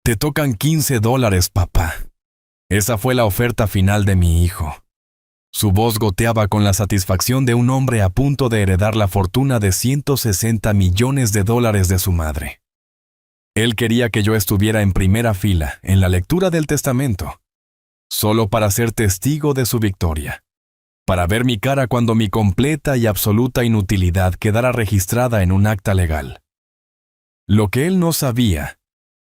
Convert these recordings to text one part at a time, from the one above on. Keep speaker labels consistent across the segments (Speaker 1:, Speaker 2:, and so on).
Speaker 1: Te tocan $15, papá. Esa fue la oferta final de mi hijo. Su voz goteaba con la satisfacción de un hombre a punto de heredar la fortuna de $160 millones de su madre. Él quería que yo estuviera en primera fila en la lectura del testamento, solo para ser testigo de su victoria, para ver mi cara cuando mi completa y absoluta inutilidad quedara registrada en un acta legal. Lo que él no sabía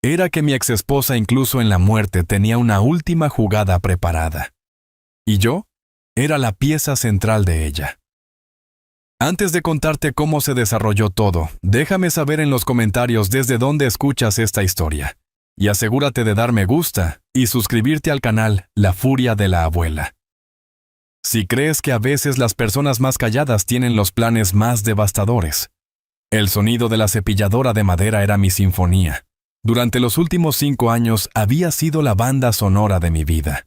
Speaker 1: era que mi exesposa incluso en la muerte tenía una última jugada preparada, y yo era la pieza central de ella. Antes de contarte cómo se desarrolló todo, déjame saber en los comentarios desde dónde escuchas esta historia. Y asegúrate de dar me gusta y suscribirte al canal La Furia de la Abuela. Si crees que a veces las personas más calladas tienen los planes más devastadores. El sonido de la cepilladora de madera era mi sinfonía. Durante los últimos 5 años había sido la banda sonora de mi vida.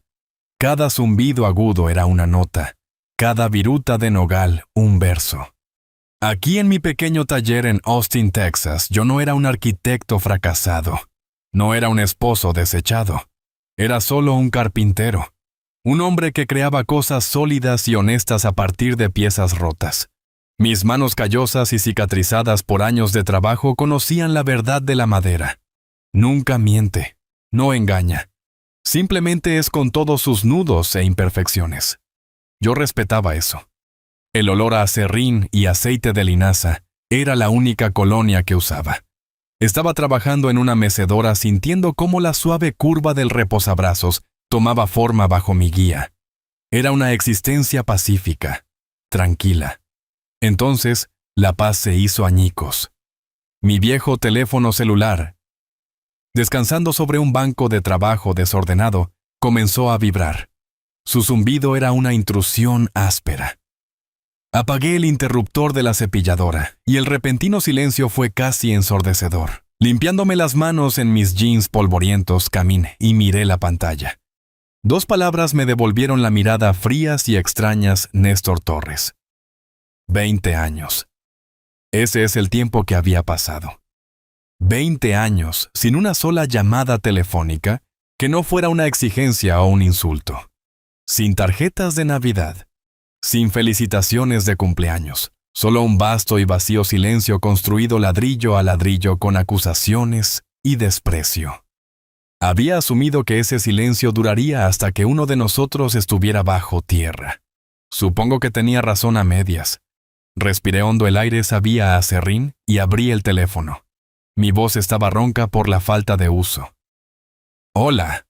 Speaker 1: Cada zumbido agudo era una nota, cada viruta de nogal un verso. Aquí en mi pequeño taller en Austin, Texas, yo no era un arquitecto fracasado, no era un esposo desechado, era solo un carpintero, un hombre que creaba cosas sólidas y honestas a partir de piezas rotas. Mis manos callosas y cicatrizadas por años de trabajo conocían la verdad de la madera. Nunca miente, no engaña. Simplemente es con todos sus nudos e imperfecciones. Yo respetaba eso. El olor a aserrín y aceite de linaza era la única colonia que usaba. Estaba trabajando en una mecedora sintiendo cómo la suave curva del reposabrazos tomaba forma bajo mi guía. Era una existencia pacífica, tranquila. Entonces, la paz se hizo añicos. Mi viejo teléfono celular, descansando sobre un banco de trabajo desordenado, comenzó a vibrar. Su zumbido era una intrusión áspera. Apagué el interruptor de la cepilladora y el repentino silencio fue casi ensordecedor. Limpiándome las manos en mis jeans polvorientos, caminé y miré la pantalla. 2 palabras me devolvieron la mirada frías y extrañas: Néstor Torres. 20 años. Ese es el tiempo que había pasado. 20 años sin una sola llamada telefónica que no fuera una exigencia o un insulto. Sin tarjetas de Navidad. Sin felicitaciones de cumpleaños. Solo un vasto y vacío silencio construido ladrillo a ladrillo con acusaciones y desprecio. Había asumido que ese silencio duraría hasta que uno de nosotros estuviera bajo tierra. Supongo que tenía razón a medias. Respiré hondo el aire sabía a aserrín y abrí el teléfono. Mi voz estaba ronca por la falta de uso. «Hola».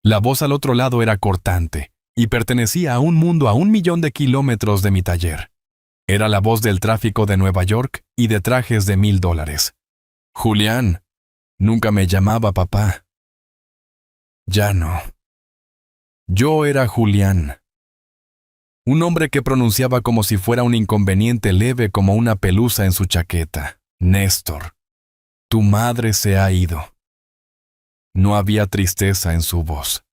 Speaker 1: La voz al otro lado era cortante y pertenecía a un mundo a 1.000.000 de kilómetros de mi taller. Era la voz del tráfico de Nueva York y de trajes de $1,000. «Julián». Nunca me llamaba papá. Ya no. Yo era Julián. Un hombre que pronunciaba como si fuera un inconveniente leve como una pelusa en su chaqueta. «Néstor, tu madre se ha ido». No había tristeza en su voz.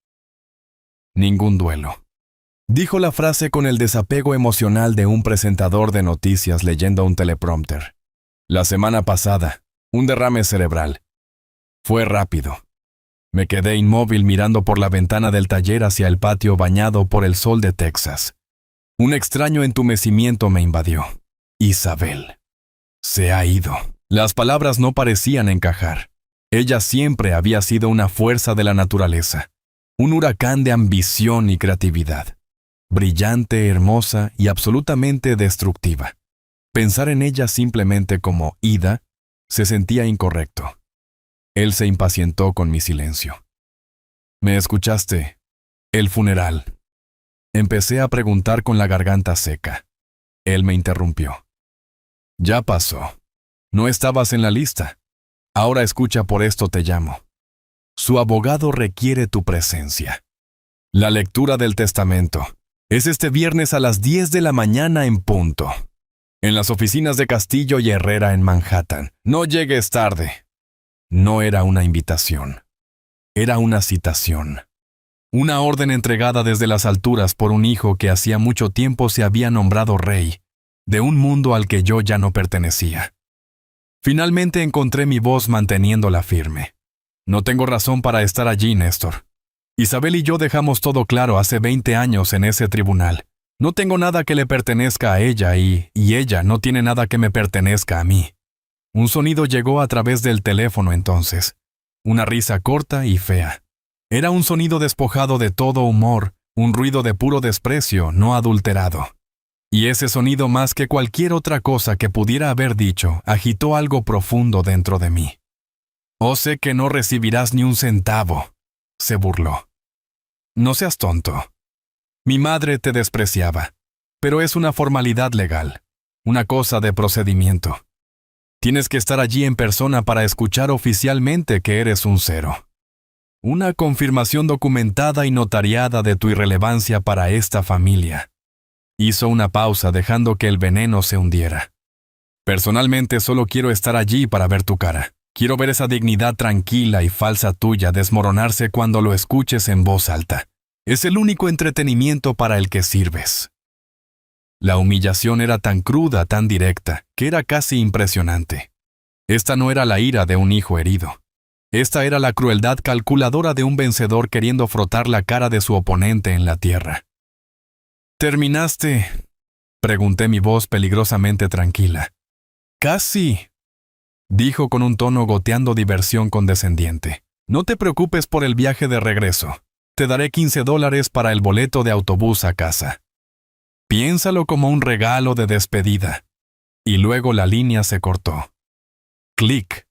Speaker 1: Ningún duelo. Dijo la frase con el desapego emocional de un presentador de noticias leyendo un teleprompter. La semana pasada, un derrame cerebral. Fue rápido. Me quedé inmóvil mirando por la ventana del taller hacia el patio bañado por el sol de Texas. Un extraño entumecimiento me invadió. Isabel. Se ha ido. Las palabras no parecían encajar. Ella siempre había sido una fuerza de la naturaleza, un huracán de ambición y creatividad, brillante, hermosa y absolutamente destructiva. Pensar en ella simplemente como ida se sentía incorrecto. Él se impacientó con mi silencio. «¿Me escuchaste? El funeral». Empecé a preguntar con la garganta seca. Él me interrumpió. «Ya pasó. No estabas en la lista. Ahora escucha, por esto te llamo. Su abogado requiere tu presencia. La lectura del testamento es este viernes a las 10 de la mañana en punto. En las oficinas de Castillo y Herrera en Manhattan. No llegues tarde». No era una invitación. Era una citación. Una orden entregada desde las alturas por un hijo que hacía mucho tiempo se había nombrado rey, de un mundo al que yo ya no pertenecía. Finalmente encontré mi voz manteniéndola firme. No tengo razón para estar allí, Néstor. Isabel y yo dejamos todo claro hace 20 años en ese tribunal. No tengo nada que le pertenezca a ella y ella no tiene nada que me pertenezca a mí. Un sonido llegó a través del teléfono entonces. Una risa corta y fea. Era un sonido despojado de todo humor, un ruido de puro desprecio, no adulterado. Y ese sonido, más que cualquier otra cosa que pudiera haber dicho, agitó algo profundo dentro de mí. «Oh, sé que no recibirás ni un centavo», se burló. «No seas tonto. Mi madre te despreciaba, pero es una formalidad legal, una cosa de procedimiento. Tienes que estar allí en persona para escuchar oficialmente que eres un cero. Una confirmación documentada y notariada de tu irrelevancia para esta familia». Hizo una pausa dejando que el veneno se hundiera. «Personalmente solo quiero estar allí para ver tu cara. Quiero ver esa dignidad tranquila y falsa tuya desmoronarse cuando lo escuches en voz alta. Es el único entretenimiento para el que sirves». La humillación era tan cruda, tan directa, que era casi impresionante. Esta no era la ira de un hijo herido. Esta era la crueldad calculadora de un vencedor queriendo frotar la cara de su oponente en la tierra. «¿Terminaste?», pregunté, mi voz peligrosamente tranquila. «Casi», dijo con un tono goteando diversión condescendiente. «No te preocupes por el viaje de regreso. Te daré $15 para el boleto de autobús a casa. Piénsalo como un regalo de despedida». Y luego la línea se cortó. Clic.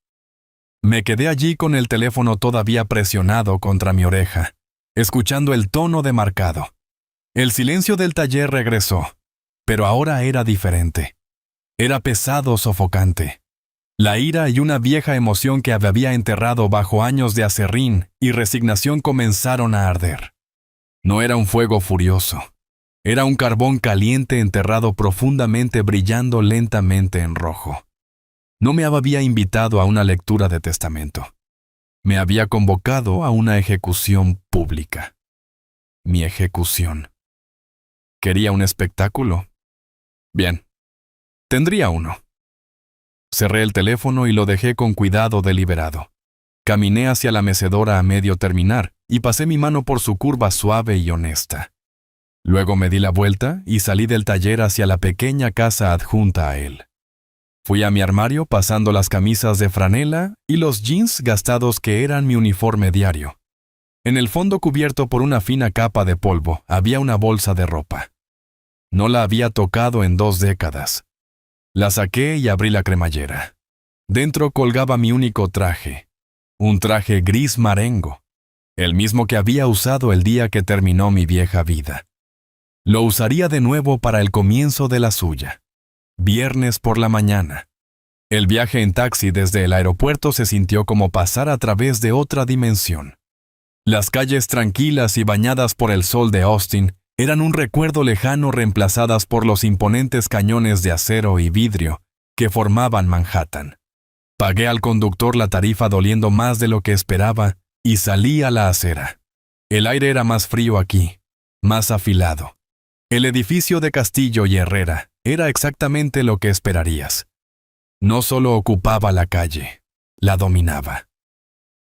Speaker 1: Me quedé allí con el teléfono todavía presionado contra mi oreja, escuchando el tono demarcado. El silencio del taller regresó, pero ahora era diferente. Era pesado, sofocante. La ira y una vieja emoción que había enterrado bajo años de aserrín y resignación comenzaron a arder. No era un fuego furioso. Era un carbón caliente enterrado profundamente, brillando lentamente en rojo. No me había invitado a una lectura de testamento. Me había convocado a una ejecución pública. Mi ejecución. ¿Quería un espectáculo? Bien, tendría uno. Cerré el teléfono y lo dejé con cuidado deliberado. Caminé hacia la mecedora a medio terminar y pasé mi mano por su curva suave y honesta. Luego me di la vuelta y salí del taller hacia la pequeña casa adjunta a él. Fui a mi armario pasando las camisas de franela y los jeans gastados que eran mi uniforme diario. En el fondo, cubierto por una fina capa de polvo, había una bolsa de ropa. No la había tocado en 2 décadas. La saqué y abrí la cremallera. Dentro colgaba mi único traje, un traje gris marengo, el mismo que había usado el día que terminó mi vieja vida. Lo usaría de nuevo para el comienzo de la suya. Viernes por la mañana. El viaje en taxi desde el aeropuerto se sintió como pasar a través de otra dimensión. Las calles tranquilas y bañadas por el sol de Austin eran un recuerdo lejano, reemplazadas por los imponentes cañones de acero y vidrio que formaban Manhattan. Pagué al conductor la tarifa doliendo más de lo que esperaba y salí a la acera. El aire era más frío aquí, más afilado. El edificio de Castillo y Herrera era exactamente lo que esperarías. No solo ocupaba la calle, la dominaba.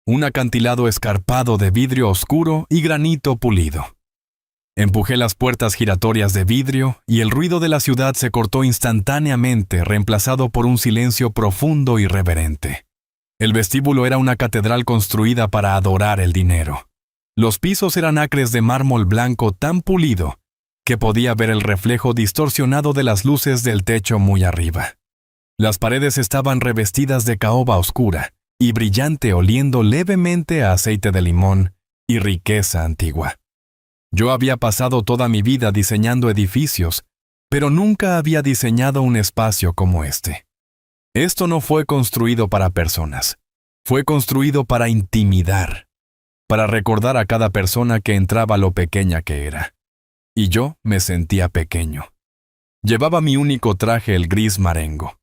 Speaker 1: Un acantilado escarpado de vidrio oscuro y granito pulido. Empujé las puertas giratorias de vidrio y el ruido de la ciudad se cortó instantáneamente, reemplazado por un silencio profundo y reverente. El vestíbulo era una catedral construida para adorar el dinero. Los pisos eran acres de mármol blanco tan pulido que podía ver el reflejo distorsionado de las luces del techo muy arriba. Las paredes estaban revestidas de caoba oscura y brillante, oliendo levemente a aceite de limón y riqueza antigua. Yo había pasado toda mi vida diseñando edificios, pero nunca había diseñado un espacio como este. Esto no fue construido para personas, fue construido para intimidar, para recordar a cada persona que entraba lo pequeña que era. Y yo me sentía pequeño. Llevaba mi único traje, el gris marengo.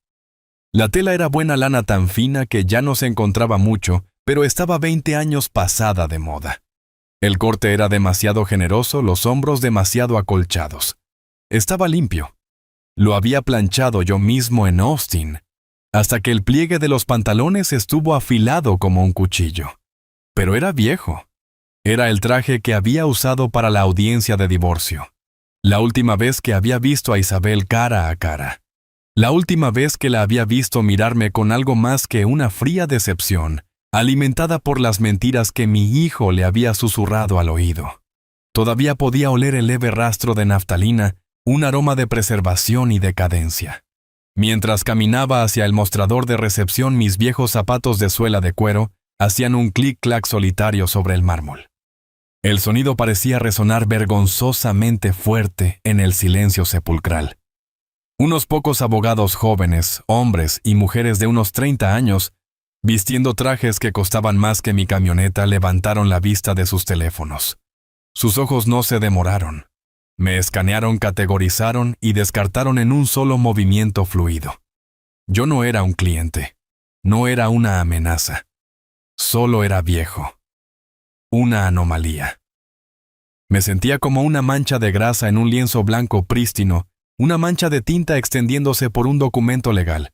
Speaker 1: La tela era buena lana tan fina que ya no se encontraba mucho, pero estaba 20 años pasada de moda. El corte era demasiado generoso, los hombros demasiado acolchados. Estaba limpio. Lo había planchado yo mismo en Austin, hasta que el pliegue de los pantalones estuvo afilado como un cuchillo. pero era viejo. Era el traje que había usado para la audiencia de divorcio. La última vez que había visto a Isabel cara a cara. La última vez que la había visto mirarme con algo más que una fría decepción, alimentada por las mentiras que mi hijo le había susurrado al oído. Todavía podía oler el leve rastro de naftalina, un aroma de preservación y decadencia. Mientras caminaba hacia el mostrador de recepción, mis viejos zapatos de suela de cuero hacían un clic-clac solitario sobre el mármol. El sonido parecía resonar vergonzosamente fuerte en el silencio sepulcral. Unos pocos abogados jóvenes, hombres y mujeres de unos 30 años, vistiendo trajes que costaban más que mi camioneta, levantaron la vista de sus teléfonos. Sus ojos no se demoraron. Me escanearon, categorizaron y descartaron en un solo movimiento fluido. Yo no era un cliente. No era una amenaza. Solo era viejo. Una anomalía. Me sentía como una mancha de grasa en un lienzo blanco prístino, una mancha de tinta extendiéndose por un documento legal.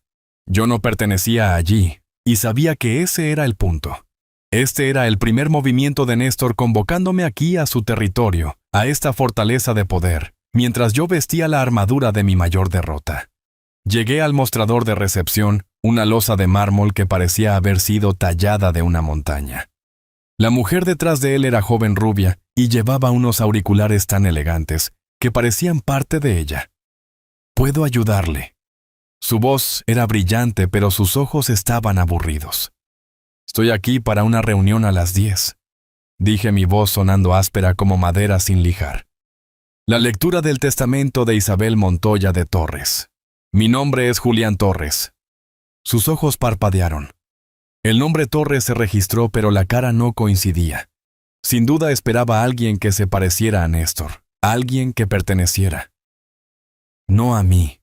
Speaker 1: Yo no pertenecía allí, y sabía que ese era el punto. Este era el primer movimiento de Néstor convocándome aquí a su territorio, a esta fortaleza de poder, mientras yo vestía la armadura de mi mayor derrota. Llegué al mostrador de recepción, una losa de mármol que parecía haber sido tallada de una montaña. La mujer detrás de él era joven rubia y llevaba unos auriculares tan elegantes que parecían parte de ella. «Puedo ayudarle». Su voz era brillante, pero sus ojos estaban aburridos. «Estoy aquí para una reunión a las 10», dije, mi voz sonando áspera como madera sin lijar. La lectura del testamento de Isabel Montoya de Torres. «Mi nombre es Julián Torres». Sus ojos parpadearon. El nombre Torres se registró, pero la cara no coincidía. Sin duda esperaba a alguien que se pareciera a Néstor, a alguien que perteneciera. No a mí.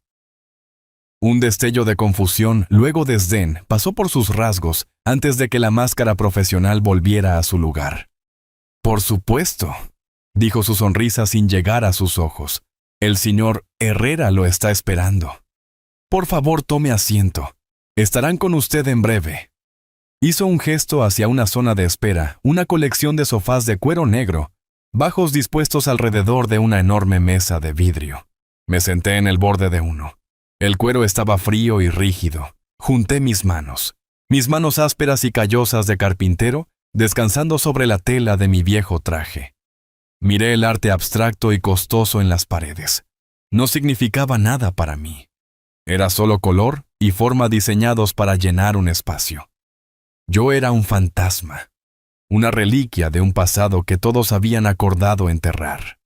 Speaker 1: Un destello de confusión, luego desdén, pasó por sus rasgos antes de que la máscara profesional volviera a su lugar. «Por supuesto», dijo su sonrisa sin llegar a sus ojos. «El señor Herrera lo está esperando. Por favor, tome asiento. Estarán con usted en breve». Hizo un gesto hacia una zona de espera, una colección de sofás de cuero negro, bajos dispuestos alrededor de una enorme mesa de vidrio. Me senté en el borde de uno. El cuero estaba frío y rígido. Junté mis manos ásperas y callosas de carpintero, descansando sobre la tela de mi viejo traje. Miré el arte abstracto y costoso en las paredes. No significaba nada para mí. Era solo color y forma diseñados para llenar un espacio. Yo era un fantasma, una reliquia de un pasado que todos habían acordado enterrar.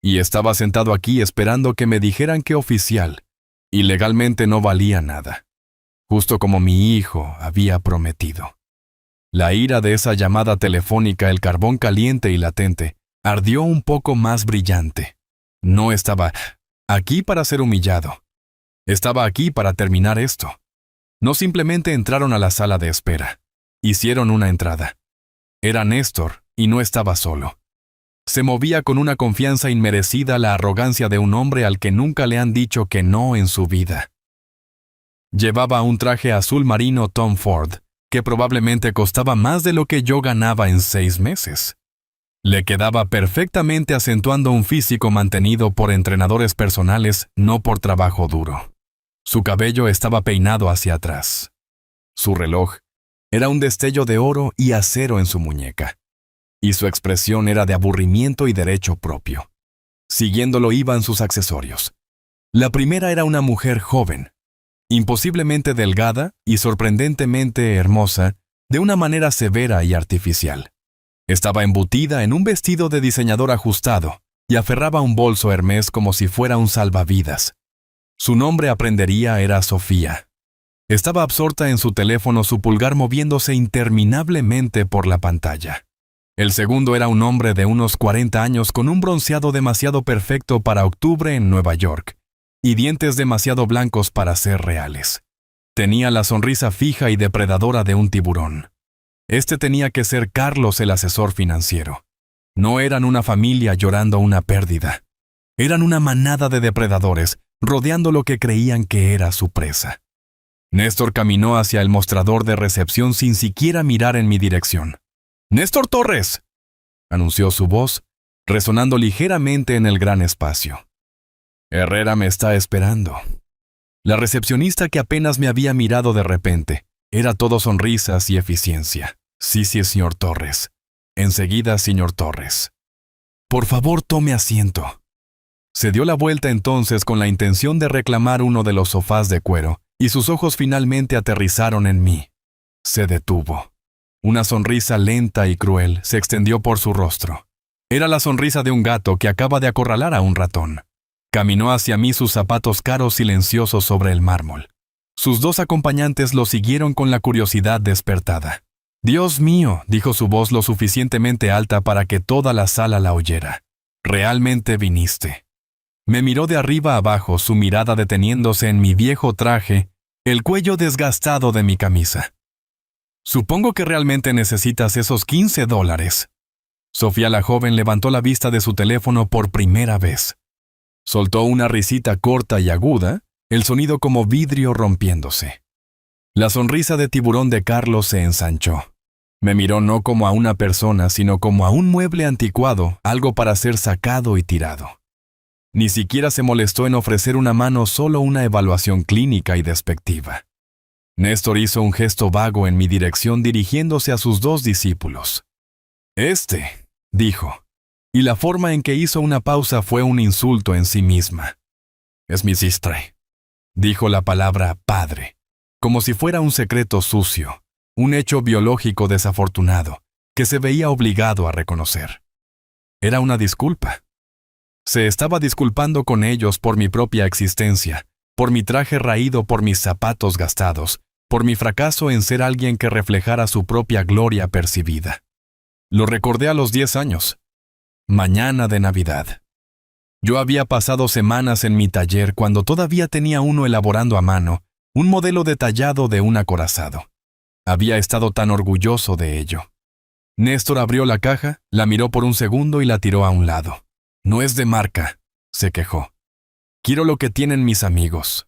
Speaker 1: Y estaba sentado aquí esperando que me dijeran que oficial y legalmente no valía nada, justo como mi hijo había prometido. La ira de esa llamada telefónica, el carbón caliente y latente, ardió un poco más brillante. No estaba aquí para ser humillado. Estaba aquí para terminar esto. No simplemente entraron a la sala de espera. Hicieron una entrada. Era Néstor y no estaba solo. Se movía con una confianza inmerecida, la arrogancia de un hombre al que nunca le han dicho que no en su vida. Llevaba un traje azul marino Tom Ford, que probablemente costaba más de lo que yo ganaba en 6 meses. Le quedaba perfectamente, acentuando un físico mantenido por entrenadores personales, no por trabajo duro. Su cabello estaba peinado hacia atrás. Su reloj era un destello de oro y acero en su muñeca. Y su expresión era de aburrimiento y derecho propio. Siguiéndolo iban sus accesorios. La primera era una mujer joven, imposiblemente delgada y sorprendentemente hermosa, de una manera severa y artificial. Estaba embutida en un vestido de diseñador ajustado y aferraba un bolso Hermès como si fuera un salvavidas. Su nombre, aprendería, era Sofía. Estaba absorta en su teléfono, su pulgar moviéndose interminablemente por la pantalla. El segundo era un hombre de unos 40 años con un bronceado demasiado perfecto para octubre en Nueva York y dientes demasiado blancos para ser reales. Tenía la sonrisa fija y depredadora de un tiburón. Este tenía que ser Carlos, el asesor financiero. No eran una familia llorando una pérdida. Eran una manada de depredadores rodeando lo que creían que era su presa. Néstor caminó hacia el mostrador de recepción sin siquiera mirar en mi dirección. «Néstor Torres», anunció su voz, resonando ligeramente en el gran espacio. Herrera me está esperando. La recepcionista, que apenas me había mirado de repente, era todo sonrisas y eficiencia. Sí, señor Torres. Enseguida, señor Torres. Por favor, tome asiento. Se dio la vuelta entonces con la intención de reclamar uno de los sofás de cuero, y sus ojos finalmente aterrizaron en mí. Se detuvo. Una sonrisa lenta y cruel se extendió por su rostro. Era la sonrisa de un gato que acaba de acorralar a un ratón. Caminó hacia mí, sus zapatos caros silenciosos sobre el mármol. Sus dos acompañantes lo siguieron con la curiosidad despertada. «Dios mío», dijo su voz lo suficientemente alta para que toda la sala la oyera. «Realmente viniste». Me miró de arriba abajo, su mirada deteniéndose en mi viejo traje, el cuello desgastado de mi camisa. «Supongo que realmente necesitas esos $15». Sofía la joven levantó la vista de su teléfono por primera vez. Soltó una risita corta y aguda, el sonido como vidrio rompiéndose. La sonrisa de tiburón de Carlos se ensanchó. Me miró no como a una persona, sino como a un mueble anticuado, algo para ser sacado y tirado. Ni siquiera se molestó en ofrecer una mano, solo una evaluación clínica y despectiva. Néstor hizo un gesto vago en mi dirección dirigiéndose a sus dos discípulos. Dijo, y la forma en que hizo una pausa fue un insulto en sí misma. «Es mi sistre», dijo la palabra padre, como si fuera un secreto sucio, un hecho biológico desafortunado, que se veía obligado a reconocer. Era una disculpa. Se estaba disculpando con ellos por mi propia existencia, por mi traje raído, por mis zapatos gastados, por mi fracaso en ser alguien que reflejara su propia gloria percibida. Lo recordé a los 10 años. Mañana de Navidad. Yo había pasado semanas en mi taller cuando todavía tenía uno elaborando a mano, un modelo detallado de un acorazado. Había estado tan orgulloso de ello. Néstor abrió la caja, la miró por un segundo y la tiró a un lado. «No es de marca», se quejó. «Quiero lo que tienen mis amigos».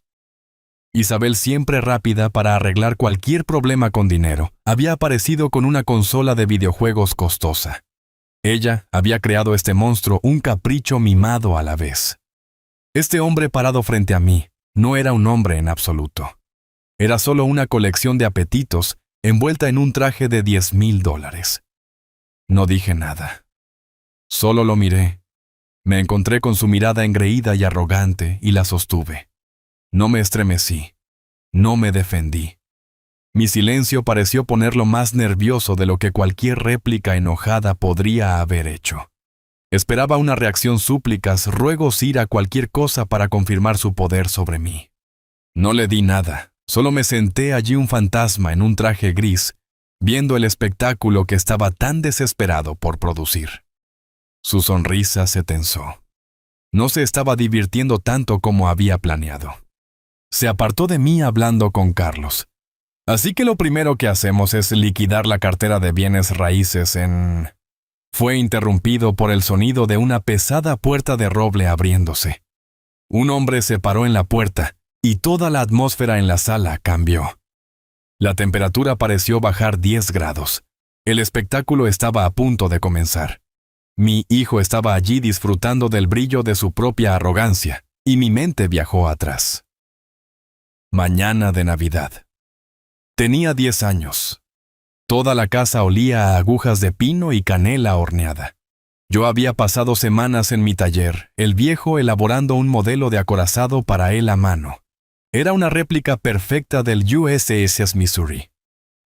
Speaker 1: Isabel, siempre rápida para arreglar cualquier problema con dinero, había aparecido con una consola de videojuegos costosa. Ella había creado este monstruo, un capricho mimado a la vez. Este hombre parado frente a mí no era un hombre en absoluto. Era solo una colección de apetitos envuelta en un traje de $10,000. No dije nada. Solo lo miré. Me encontré con su mirada engreída y arrogante y la sostuve. No me estremecí. No me defendí. Mi silencio pareció ponerlo más nervioso de lo que cualquier réplica enojada podría haber hecho. Esperaba una reacción, súplicas, ruegos, ira, cualquier cosa para confirmar su poder sobre mí. No le di nada, solo me senté allí, un fantasma en un traje gris, viendo el espectáculo que estaba tan desesperado por producir. Su sonrisa se tensó. No se estaba divirtiendo tanto como había planeado. Se apartó de mí hablando con Carlos. «Así que lo primero que hacemos es liquidar la cartera de bienes raíces en...». Fue interrumpido por el sonido de una pesada puerta de roble abriéndose. Un hombre se paró en la puerta y toda la atmósfera en la sala cambió. La temperatura pareció bajar 10 grados. El espectáculo estaba a punto de comenzar. Mi hijo estaba allí disfrutando del brillo de su propia arrogancia, y mi mente viajó atrás. Mañana de Navidad. Tenía 10 años. Toda la casa olía a agujas de pino y canela horneada. Yo había pasado semanas en mi taller, el viejo, elaborando un modelo de acorazado para él a mano. Era una réplica perfecta del USS Missouri.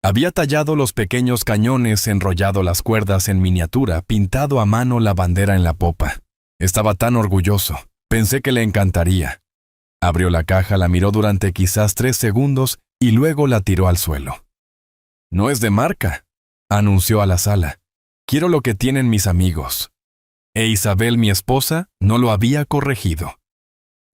Speaker 1: Había tallado los pequeños cañones, enrollado las cuerdas en miniatura, pintado a mano la bandera en la popa. Estaba tan orgulloso. Pensé que le encantaría. Abrió la caja, la miró durante quizás 3 segundos y luego la tiró al suelo. «No es de marca», anunció a la sala. «Quiero lo que tienen mis amigos». E Isabel, mi esposa, no lo había corregido.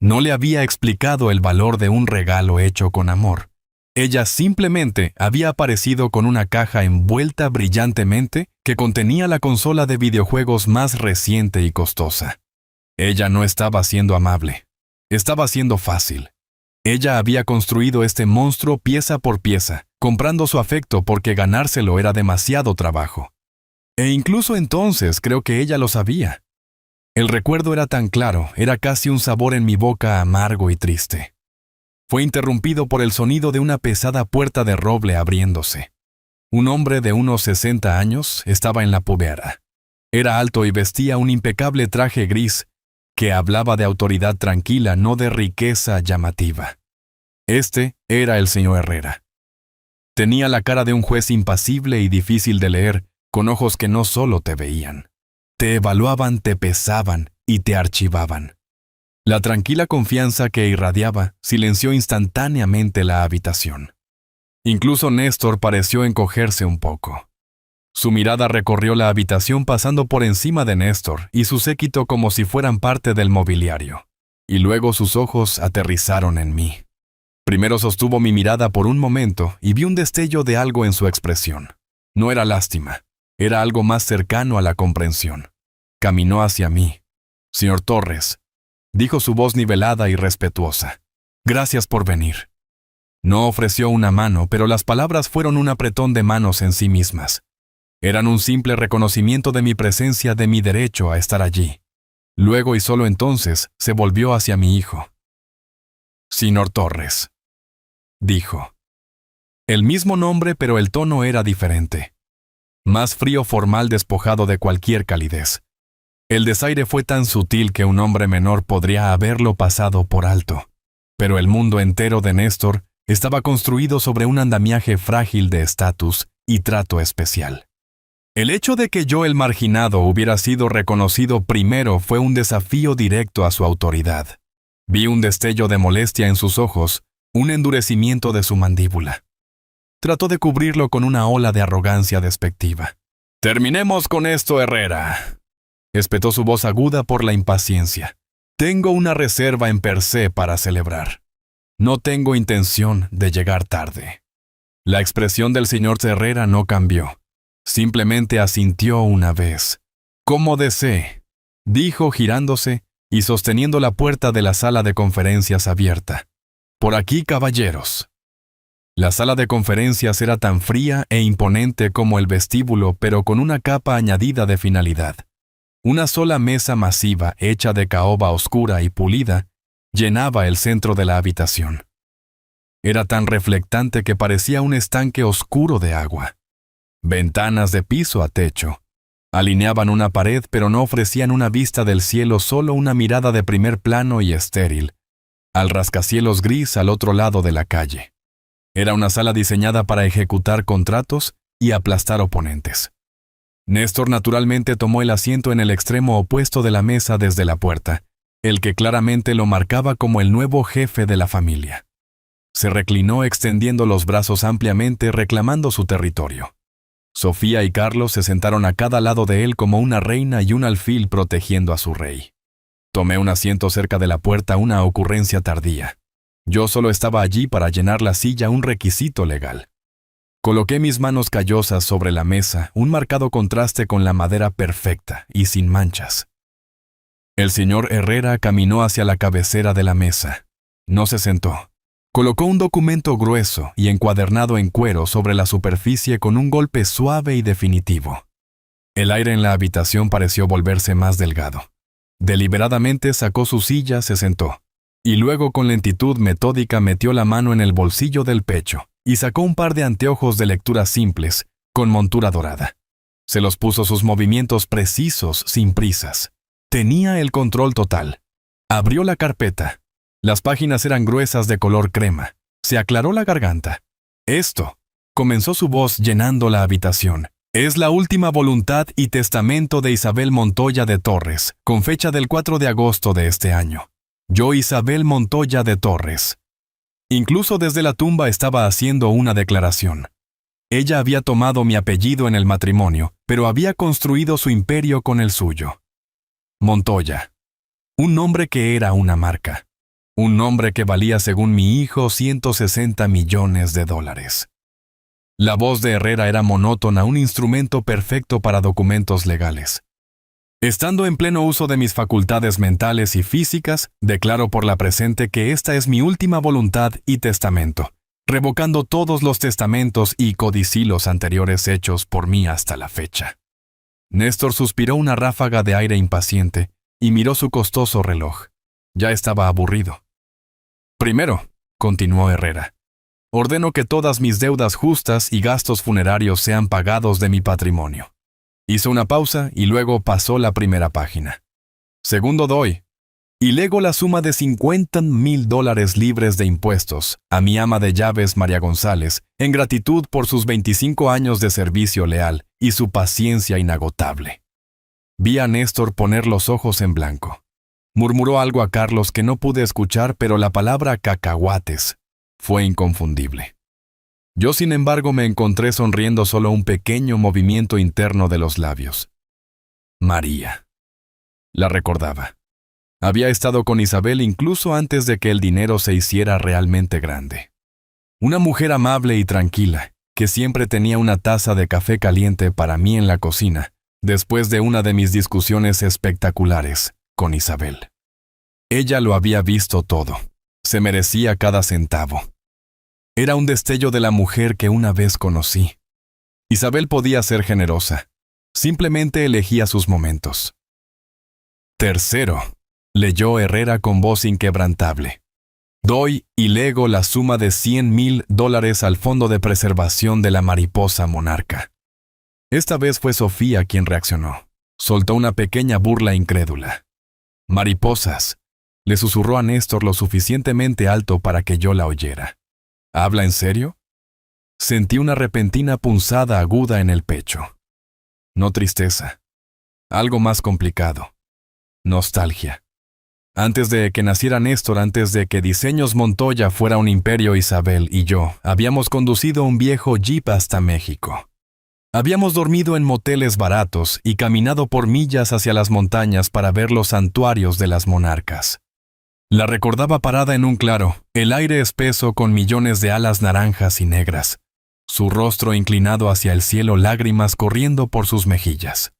Speaker 1: No le había explicado el valor de un regalo hecho con amor. Ella simplemente había aparecido con una caja envuelta brillantemente que contenía la consola de videojuegos más reciente y costosa. Ella no estaba siendo amable. Estaba siendo fácil. Ella había construido este monstruo pieza por pieza, comprando su afecto porque ganárselo era demasiado trabajo. E incluso entonces creo que ella lo sabía. El recuerdo era tan claro, era casi un sabor en mi boca amargo y triste. Fue interrumpido por el sonido de una pesada puerta de roble abriéndose. Un hombre de unos 60 años estaba en la povera. Era alto y vestía un impecable traje gris que hablaba de autoridad tranquila, no de riqueza llamativa. Este era el señor Herrera. Tenía la cara de un juez impasible y difícil de leer, con ojos que no solo te veían. Te evaluaban, te pesaban y te archivaban. La tranquila confianza que irradiaba silenció instantáneamente la habitación. Incluso Néstor pareció encogerse un poco. Su mirada recorrió la habitación pasando por encima de Néstor y su séquito como si fueran parte del mobiliario. Y luego sus ojos aterrizaron en mí. Primero sostuvo mi mirada por un momento y vi un destello de algo en su expresión. No era lástima, era algo más cercano a la comprensión. Caminó hacia mí. «Señor Torres», dijo su voz nivelada y respetuosa. «Gracias por venir». No ofreció una mano, pero las palabras fueron un apretón de manos en sí mismas. Eran un simple reconocimiento de mi presencia, de mi derecho a estar allí. Luego y solo entonces se volvió hacia mi hijo. «Señor Torres», dijo. El mismo nombre, pero el tono era diferente. Más frío, formal, despojado de cualquier calidez. El desaire fue tan sutil que un hombre menor podría haberlo pasado por alto. Pero el mundo entero de Néstor estaba construido sobre un andamiaje frágil de estatus y trato especial. El hecho de que yo, el marginado, hubiera sido reconocido primero fue un desafío directo a su autoridad. Vi un destello de molestia en sus ojos, un endurecimiento de su mandíbula. Trató de cubrirlo con una ola de arrogancia despectiva. «Terminemos con esto, Herrera», espetó su voz aguda por la impaciencia. «Tengo una reserva en per se para celebrar. No tengo intención de llegar tarde». La expresión del señor Herrera no cambió. Simplemente asintió una vez. «Como desee», dijo girándose y sosteniendo la puerta de la sala de conferencias abierta. «Por aquí, caballeros». La sala de conferencias era tan fría e imponente como el vestíbulo, pero con una capa añadida de finalidad. Una sola mesa masiva, hecha de caoba oscura y pulida, llenaba el centro de la habitación. Era tan reflectante que parecía un estanque oscuro de agua. Ventanas de piso a techo. Alineaban una pared, pero no ofrecían una vista del cielo, solo una mirada de primer plano y estéril, al rascacielos gris al otro lado de la calle. Era una sala diseñada para ejecutar contratos y aplastar oponentes. Néstor naturalmente tomó el asiento en el extremo opuesto de la mesa desde la puerta, el que claramente lo marcaba como el nuevo jefe de la familia. Se reclinó extendiendo los brazos ampliamente reclamando su territorio. Sofía y Carlos se sentaron a cada lado de él como una reina y un alfil protegiendo a su rey. Tomé un asiento cerca de la puerta, una ocurrencia tardía. Yo solo estaba allí para llenar la silla, un requisito legal. Coloqué mis manos callosas sobre la mesa, un marcado contraste con la madera perfecta y sin manchas. El señor Herrera caminó hacia la cabecera de la mesa. No se sentó. Colocó un documento grueso y encuadernado en cuero sobre la superficie con un golpe suave y definitivo. El aire en la habitación pareció volverse más delgado. Deliberadamente sacó su silla, se sentó, y luego con lentitud metódica metió la mano en el bolsillo del pecho y sacó un par de anteojos de lectura simples, con montura dorada. Se los puso, sus movimientos precisos, sin prisas. Tenía el control total. Abrió la carpeta. Las páginas eran gruesas de color crema. Se aclaró la garganta. «Esto», comenzó su voz llenando la habitación, «es la última voluntad y testamento de Isabel Montoya de Torres, con fecha del 4 de agosto de este año. Yo, Isabel Montoya de Torres». Incluso desde la tumba estaba haciendo una declaración. Ella había tomado mi apellido en el matrimonio, pero había construido su imperio con el suyo. Montoya. Un nombre que era una marca. Un nombre que valía, según mi hijo, $160 millones. La voz de Herrera era monótona, un instrumento perfecto para documentos legales. Estando en pleno uso de mis facultades mentales y físicas, declaro por la presente que esta es mi última voluntad y testamento, revocando todos los testamentos y codicilios anteriores hechos por mí hasta la fecha. Néstor suspiró una ráfaga de aire impaciente y miró su costoso reloj. Ya estaba aburrido. Primero, continuó Herrera, ordeno que todas mis deudas justas y gastos funerarios sean pagados de mi patrimonio. Hizo una pausa y luego pasó la primera página. Segundo, doy y lego la suma de $50,000 libres de impuestos a mi ama de llaves María González en gratitud por sus 25 años de servicio leal y su paciencia inagotable. Vi a Néstor poner los ojos en blanco. Murmuró algo a Carlos que no pude escuchar, pero la palabra cacahuates fue inconfundible. Yo, sin embargo, me encontré sonriendo solo un pequeño movimiento interno de los labios. María. La recordaba. Había estado con Isabel incluso antes de que el dinero se hiciera realmente grande. Una mujer amable y tranquila, que siempre tenía una taza de café caliente para mí en la cocina, después de una de mis discusiones espectaculares con Isabel. Ella lo había visto todo. Se merecía cada centavo. Era un destello de la mujer que una vez conocí. Isabel podía ser generosa. Simplemente elegía sus momentos. Tercero, leyó Herrera con voz inquebrantable. Doy y lego la suma de $100,000 al Fondo de Preservación de la Mariposa Monarca. Esta vez fue Sofía quien reaccionó. Soltó una pequeña burla incrédula. Mariposas, le susurró a Néstor lo suficientemente alto para que yo la oyera. ¿Habla en serio? Sentí una repentina punzada aguda en el pecho. No tristeza. Algo más complicado. Nostalgia. Antes de que naciera Néstor, antes de que Diseños Montoya fuera un imperio, Isabel y yo habíamos conducido un viejo Jeep hasta México. Habíamos dormido en moteles baratos y caminado por millas hacia las montañas para ver los santuarios de las monarcas. La recordaba parada en un claro, el aire espeso con millones de alas naranjas y negras, su rostro inclinado hacia el cielo, lágrimas corriendo por sus mejillas.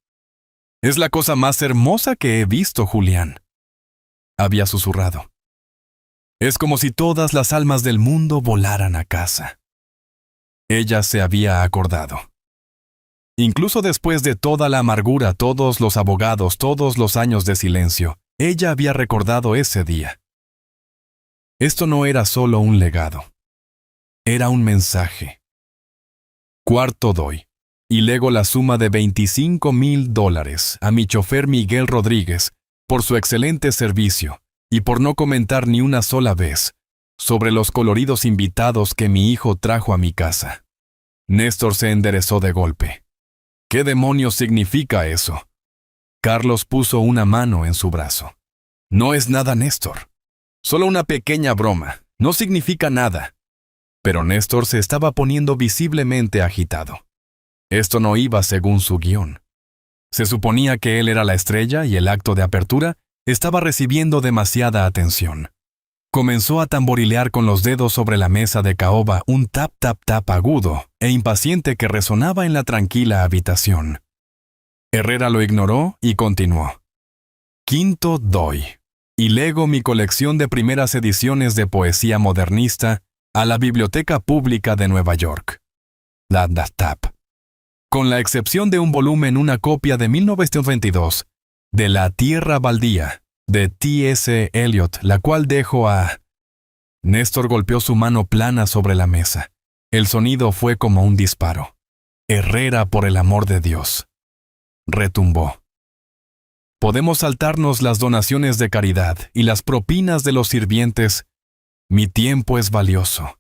Speaker 1: «Es la cosa más hermosa que he visto, Julián», había susurrado. «Es como si todas las almas del mundo volaran a casa». Ella se había acordado. Incluso después de toda la amargura, todos los abogados, todos los años de silencio, ella había recordado ese día. Esto no era solo un legado. Era un mensaje. Cuarto, doy y lego la suma de $25,000 a mi chofer Miguel Rodríguez por su excelente servicio y por no comentar ni una sola vez sobre los coloridos invitados que mi hijo trajo a mi casa. Néstor se enderezó de golpe. ¿Qué demonios significa eso? Carlos puso una mano en su brazo. No es nada, Néstor. Solo una pequeña broma. No significa nada. Pero Néstor se estaba poniendo visiblemente agitado. Esto no iba según su guión. Se suponía que él era la estrella y el acto de apertura estaba recibiendo demasiada atención. Comenzó a tamborilear con los dedos sobre la mesa de caoba, un tap-tap-tap agudo e impaciente que resonaba en la tranquila habitación. Herrera lo ignoró y continuó. Quinto, doy y lego mi colección de primeras ediciones de poesía modernista a la Biblioteca Pública de Nueva York. La DATAP. Con la excepción de un volumen, una copia de 1922, de La Tierra Baldía, de T.S. Eliot, la cual dejo a... Néstor golpeó su mano plana sobre la mesa. El sonido fue como un disparo. Herrera, por el amor de Dios. Retumbó. Podemos saltarnos las donaciones de caridad y las propinas de los sirvientes. Mi tiempo es valioso.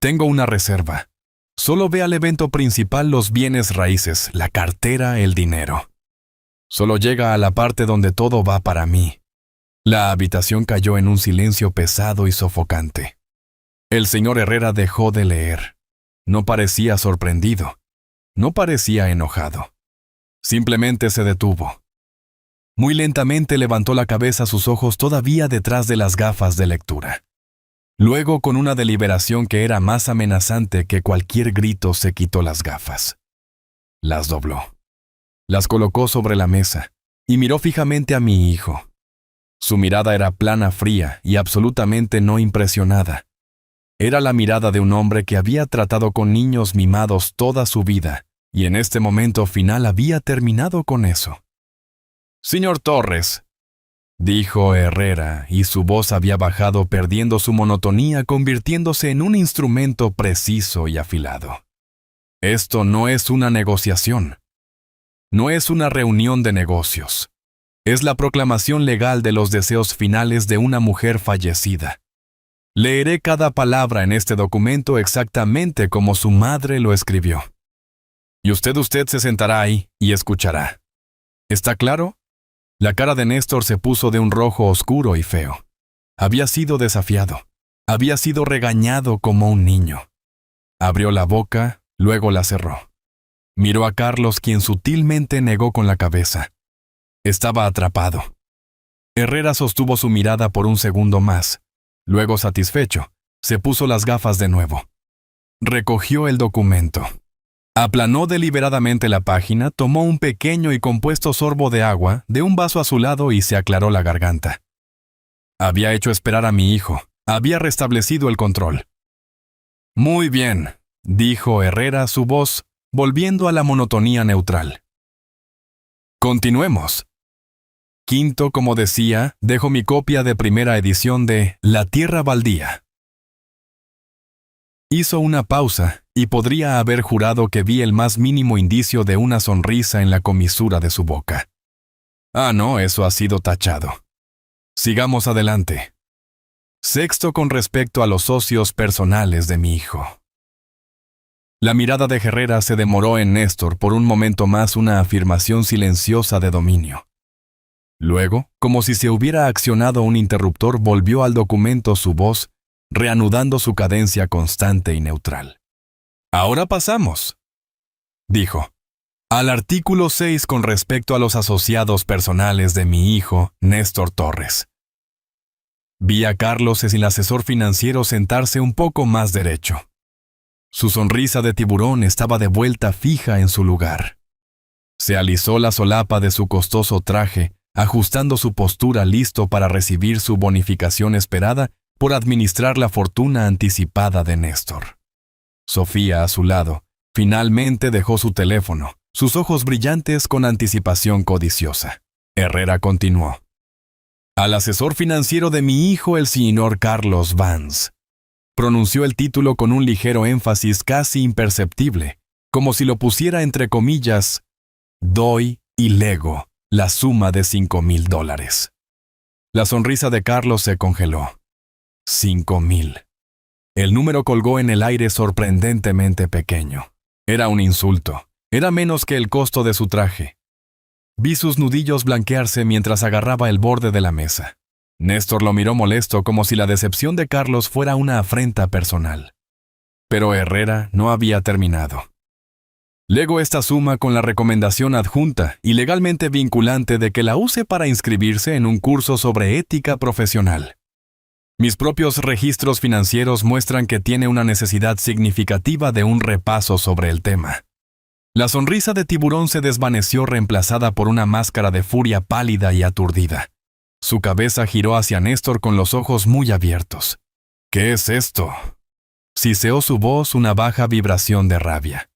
Speaker 1: Tengo una reserva. Solo ve al evento principal los bienes raíces, la cartera, el dinero. Solo llega a la parte donde todo va para mí. La habitación cayó en un silencio pesado y sofocante. El señor Herrera dejó de leer. No parecía sorprendido. No parecía enojado. Simplemente se detuvo. Muy lentamente levantó la cabeza, sus ojos todavía detrás de las gafas de lectura. Luego, con una deliberación que era más amenazante que cualquier grito, se quitó las gafas. Las dobló. Las colocó sobre la mesa y miró fijamente a mi hijo. Su mirada era plana, fría y absolutamente no impresionada. Era la mirada de un hombre que había tratado con niños mimados toda su vida y en este momento final había terminado con eso. «Señor Torres», dijo Herrera, y su voz había bajado perdiendo su monotonía, convirtiéndose en un instrumento preciso y afilado. «Esto no es una negociación. No es una reunión de negocios. Es la proclamación legal de los deseos finales de una mujer fallecida. Leeré cada palabra en este documento exactamente como su madre lo escribió. Y usted se sentará ahí y escuchará. ¿Está claro?» La cara de Néstor se puso de un rojo oscuro y feo. Había sido desafiado. Había sido regañado como un niño. Abrió la boca, luego la cerró. Miró a Carlos, quien sutilmente negó con la cabeza. Estaba atrapado. Herrera sostuvo su mirada por un segundo más. Luego, satisfecho, se puso las gafas de nuevo. Recogió el documento. Aplanó deliberadamente la página, tomó un pequeño y compuesto sorbo de agua de un vaso azulado y se aclaró la garganta. Había hecho esperar a mi hijo. Había restablecido el control. «Muy bien», dijo Herrera, su voz volviendo a la monotonía neutral. «Continuemos. Quinto, como decía, dejo mi copia de primera edición de La Tierra Baldía». Hizo una pausa y podría haber jurado que vi el más mínimo indicio de una sonrisa en la comisura de su boca. «Ah, no, eso ha sido tachado. Sigamos adelante. Sexto, con respecto a los socios personales de mi hijo». La mirada de Herrera se demoró en Néstor por un momento más, una afirmación silenciosa de dominio. Luego, como si se hubiera accionado un interruptor, volvió al documento su voz, reanudando su cadencia constante y neutral. «Ahora pasamos», dijo, «al artículo 6 con respecto a los asociados personales de mi hijo, Néstor Torres». Vi a Carlos, el asesor financiero, sentarse un poco más derecho. Su sonrisa de tiburón estaba de vuelta fija en su lugar. Se alisó la solapa de su costoso traje, ajustando su postura, listo para recibir su bonificación esperada por administrar la fortuna anticipada de Néstor. Sofía, a su lado, finalmente dejó su teléfono, sus ojos brillantes con anticipación codiciosa. Herrera continuó. «Al asesor financiero de mi hijo, el señor Carlos Vance». Pronunció el título con un ligero énfasis casi imperceptible, como si lo pusiera entre comillas, «doy y lego la suma de $5,000». La sonrisa de Carlos se congeló. 5,000. El número colgó en el aire sorprendentemente pequeño. Era un insulto. Era menos que el costo de su traje. Vi sus nudillos blanquearse mientras agarraba el borde de la mesa. Néstor lo miró molesto, como si la decepción de Carlos fuera una afrenta personal. Pero Herrera no había terminado. «Lego esta suma con la recomendación adjunta y legalmente vinculante de que la use para inscribirse en un curso sobre ética profesional. Mis propios registros financieros muestran que tiene una necesidad significativa de un repaso sobre el tema». La sonrisa de tiburón se desvaneció, reemplazada por una máscara de furia pálida y aturdida. Su cabeza giró hacia Néstor con los ojos muy abiertos. «¿Qué es esto?», siseó su voz, una baja vibración de rabia.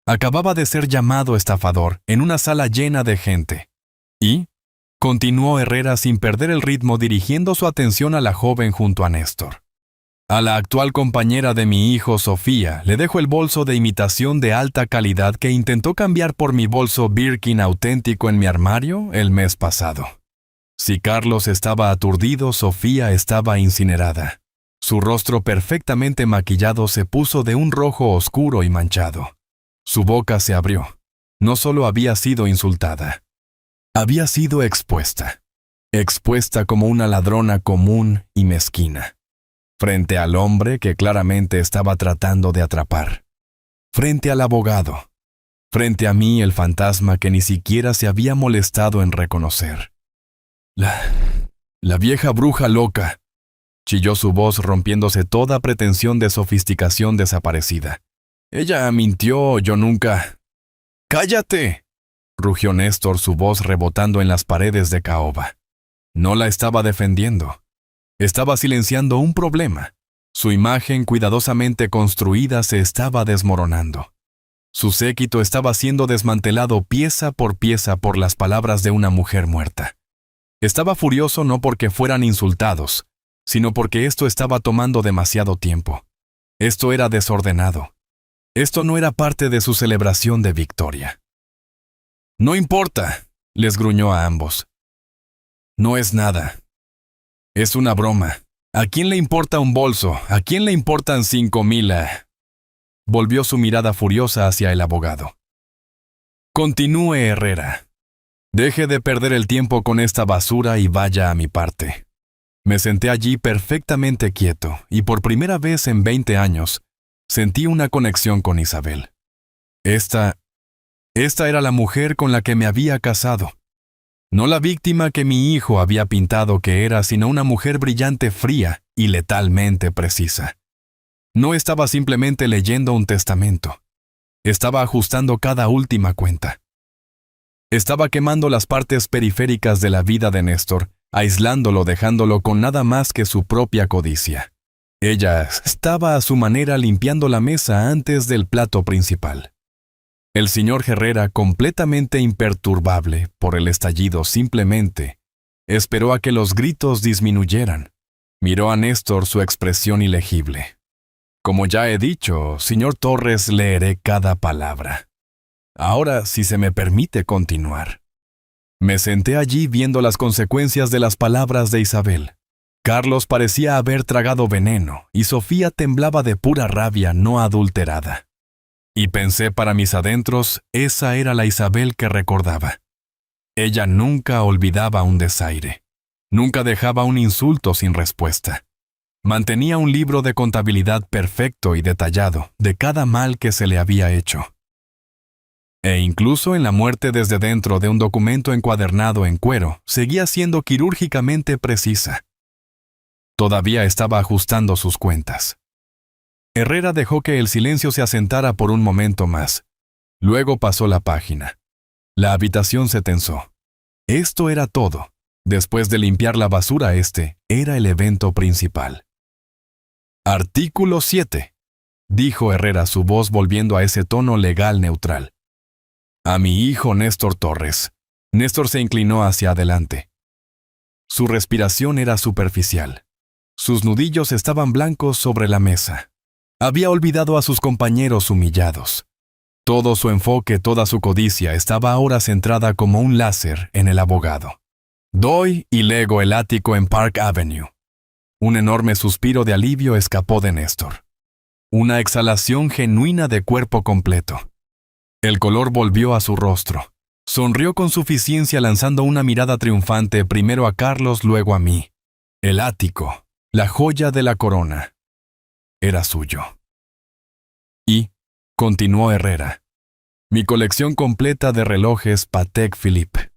Speaker 1: Acababa de ser llamado estafador en una sala llena de gente. «¿Y?», continuó Herrera sin perder el ritmo, dirigiendo su atención a la joven junto a Néstor. «A la actual compañera de mi hijo, Sofía, le dejo el bolso de imitación de alta calidad que intentó cambiar por mi bolso Birkin auténtico en mi armario el mes pasado». Si Carlos estaba aturdido, Sofía estaba incinerada. Su rostro perfectamente maquillado se puso de un rojo oscuro y manchado. Su boca se abrió. No solo había sido insultada, había sido expuesta. Expuesta como una ladrona común y mezquina. Frente al hombre que claramente estaba tratando de atrapar. Frente al abogado. Frente a mí, el fantasma que ni siquiera se había molestado en reconocer. La vieja bruja loca», chilló su voz, rompiéndose toda pretensión de sofisticación desaparecida. «Ella mintió, yo nunca». «¡Cállate!», rugió Néstor, su voz rebotando en las paredes de caoba. No la estaba defendiendo. Estaba silenciando un problema. Su imagen cuidadosamente construida se estaba desmoronando. Su séquito estaba siendo desmantelado pieza por las palabras de una mujer muerta. Estaba furioso no porque fueran insultados, sino porque esto estaba tomando demasiado tiempo. Esto era desordenado. Esto no era parte de su celebración de victoria. «No importa», les gruñó a ambos. «No es nada. Es una broma. ¿A quién le importa un bolso? ¿A quién le importan 5,000? Volvió su mirada furiosa hacia el abogado. «Continúe, Herrera. Deje de perder el tiempo con esta basura y vaya a mi parte». Me senté allí perfectamente quieto y por primera vez en 20 años sentí una conexión con Isabel. Esta era la mujer con la que me había casado. No la víctima que mi hijo había pintado que era, sino una mujer brillante, fría y letalmente precisa. No estaba simplemente leyendo un testamento. Estaba ajustando cada última cuenta. Estaba quemando las partes periféricas de la vida de Néstor, aislándolo, dejándolo con nada más que su propia codicia. Ella estaba a su manera limpiando la mesa antes del plato principal. El señor Herrera, completamente imperturbable por el estallido, simplemente esperó a que los gritos disminuyeran. Miró a Néstor, su expresión ilegible. «Como ya he dicho, señor Torres, leeré cada palabra. Ahora, si se me permite continuar». Me senté allí viendo las consecuencias de las palabras de Isabel. Carlos parecía haber tragado veneno y Sofía temblaba de pura rabia no adulterada. Y pensé para mis adentros, esa era la Isabel que recordaba. Ella nunca olvidaba un desaire. Nunca dejaba un insulto sin respuesta. Mantenía un libro de contabilidad perfecto y detallado de cada mal que se le había hecho. E incluso en la muerte desde dentro de un documento encuadernado en cuero, seguía siendo quirúrgicamente precisa. Todavía estaba ajustando sus cuentas. Herrera dejó que el silencio se asentara por un momento más. Luego pasó la página. La habitación se tensó. Esto era todo. Después de limpiar la basura, era el evento principal. «Artículo 7», dijo Herrera, su voz volviendo a ese tono legal neutral. «A mi hijo Néstor Torres». Néstor se inclinó hacia adelante. Su respiración era superficial. Sus nudillos estaban blancos sobre la mesa. Había olvidado a sus compañeros humillados. Todo su enfoque, toda su codicia estaba ahora centrada como un láser en el abogado. «Doy y lego el ático en Park Avenue». Un enorme suspiro de alivio escapó de Néstor. Una exhalación genuina de cuerpo completo. El color volvió a su rostro. Sonrió con suficiencia lanzando una mirada triunfante primero a Carlos, luego a mí. El ático, la joya de la corona, era suyo. Y, continuó Herrera, mi colección completa de relojes Patek Philippe.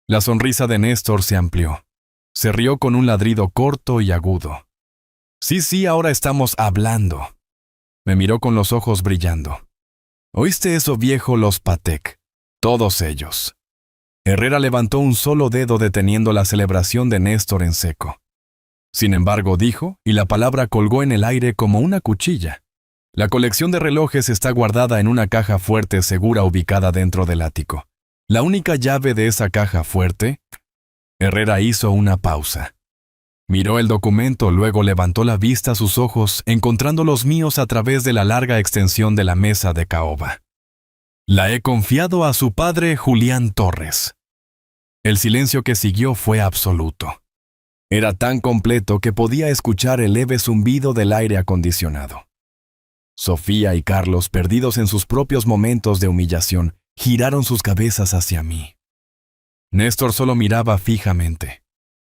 Speaker 1: La sonrisa de Néstor se amplió. Se rió con un ladrido corto y agudo. Sí, ahora estamos hablando. Me miró con los ojos brillando. ¿Oíste eso, viejo? Los Patek. Todos ellos. Herrera levantó un solo dedo deteniendo la celebración de Néstor en seco. Sin embargo, dijo, y la palabra colgó en el aire como una cuchilla. La colección de relojes está guardada en una caja fuerte segura ubicada dentro del ático. La única llave de esa caja fuerte... Herrera hizo una pausa. Miró el documento, luego levantó la vista a sus ojos, encontrando los míos a través de la larga extensión de la mesa de caoba. La he confiado a su padre Julián Torres. El silencio que siguió fue absoluto. Era tan completo que podía escuchar el leve zumbido del aire acondicionado. Sofía y Carlos, perdidos en sus propios momentos de humillación, giraron sus cabezas hacia mí. Néstor solo miraba fijamente.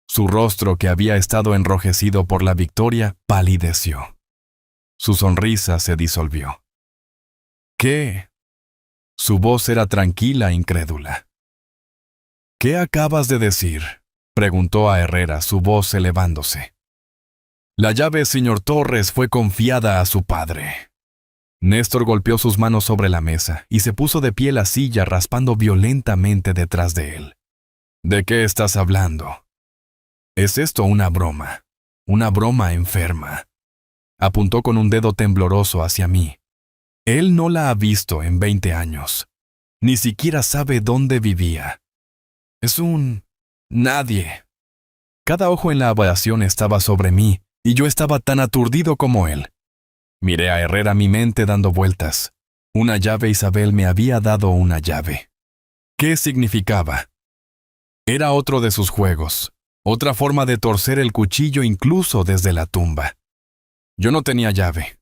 Speaker 1: Su rostro, que había estado enrojecido por la victoria, palideció. Su sonrisa se disolvió. «¿Qué?» Su voz era tranquila e incrédula. «¿Qué acabas de decir?», preguntó a Herrera, su voz elevándose. «La llave, señor Torres, fue confiada a su padre». Néstor golpeó sus manos sobre la mesa y se puso de pie la silla raspando violentamente detrás de él. «¿De qué estás hablando?» «¿Es esto una broma? Una broma enferma?» Apuntó con un dedo tembloroso hacia mí. Él no la ha visto en 20 años. Ni siquiera sabe dónde vivía. Es un nadie. Cada ojo en la habitación estaba sobre mí, y yo estaba tan aturdido como él. Miré a Herrera, mi mente dando vueltas. Una llave. Isabel me había dado una llave. ¿Qué significaba? Era otro de sus juegos, otra forma de torcer el cuchillo incluso desde la tumba. Yo no tenía llave.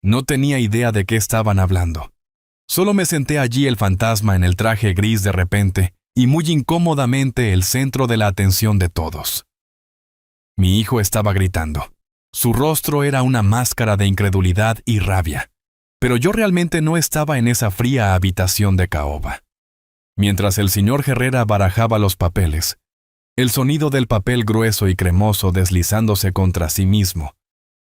Speaker 1: No tenía idea de qué estaban hablando. Solo me senté allí, el fantasma en el traje gris, de repente, y muy incómodamente el centro de la atención de todos. Mi hijo estaba gritando. Su rostro era una máscara de incredulidad y rabia, pero yo realmente no estaba en esa fría habitación de caoba. Mientras el señor Herrera barajaba los papeles, el sonido del papel grueso y cremoso deslizándose contra sí mismo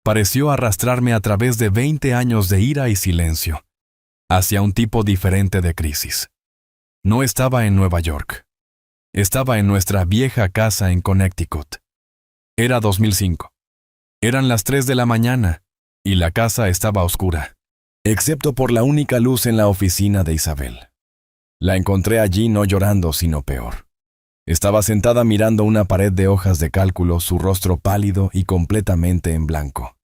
Speaker 1: pareció arrastrarme a través de 20 años de ira y silencio, hacia un tipo diferente de crisis. No estaba en Nueva York. Estaba en nuestra vieja casa en Connecticut. Era 2005. Eran las 3 de la mañana, y la casa estaba oscura, excepto por la única luz en la oficina de Isabel. La encontré allí no llorando, sino peor. Estaba sentada mirando una pared de hojas de cálculo, su rostro pálido y completamente en blanco.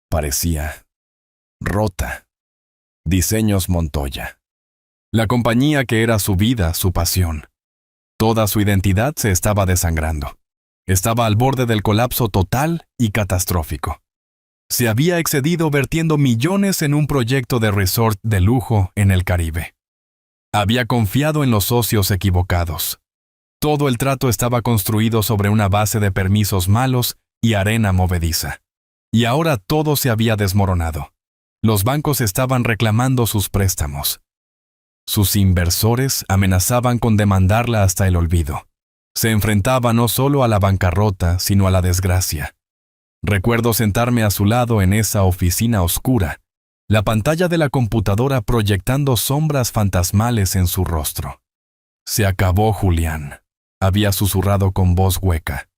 Speaker 1: Parecía rota. Diseños Montoya. La compañía que era su vida, su pasión. Toda su identidad se estaba desangrando. Estaba al borde del colapso total y catastrófico. Se había excedido vertiendo millones en un proyecto de resort de lujo en el Caribe. Había confiado en los socios equivocados. Todo el trato estaba construido sobre una base de permisos malos y arena movediza. Y ahora todo se había desmoronado. Los bancos estaban reclamando sus préstamos. Sus inversores amenazaban con demandarla hasta el olvido. Se enfrentaba no solo a la bancarrota, sino a la desgracia. Recuerdo sentarme a su lado en esa oficina oscura, la pantalla de la computadora proyectando sombras fantasmales en su rostro. «Se acabó, Julián», había susurrado con voz hueca.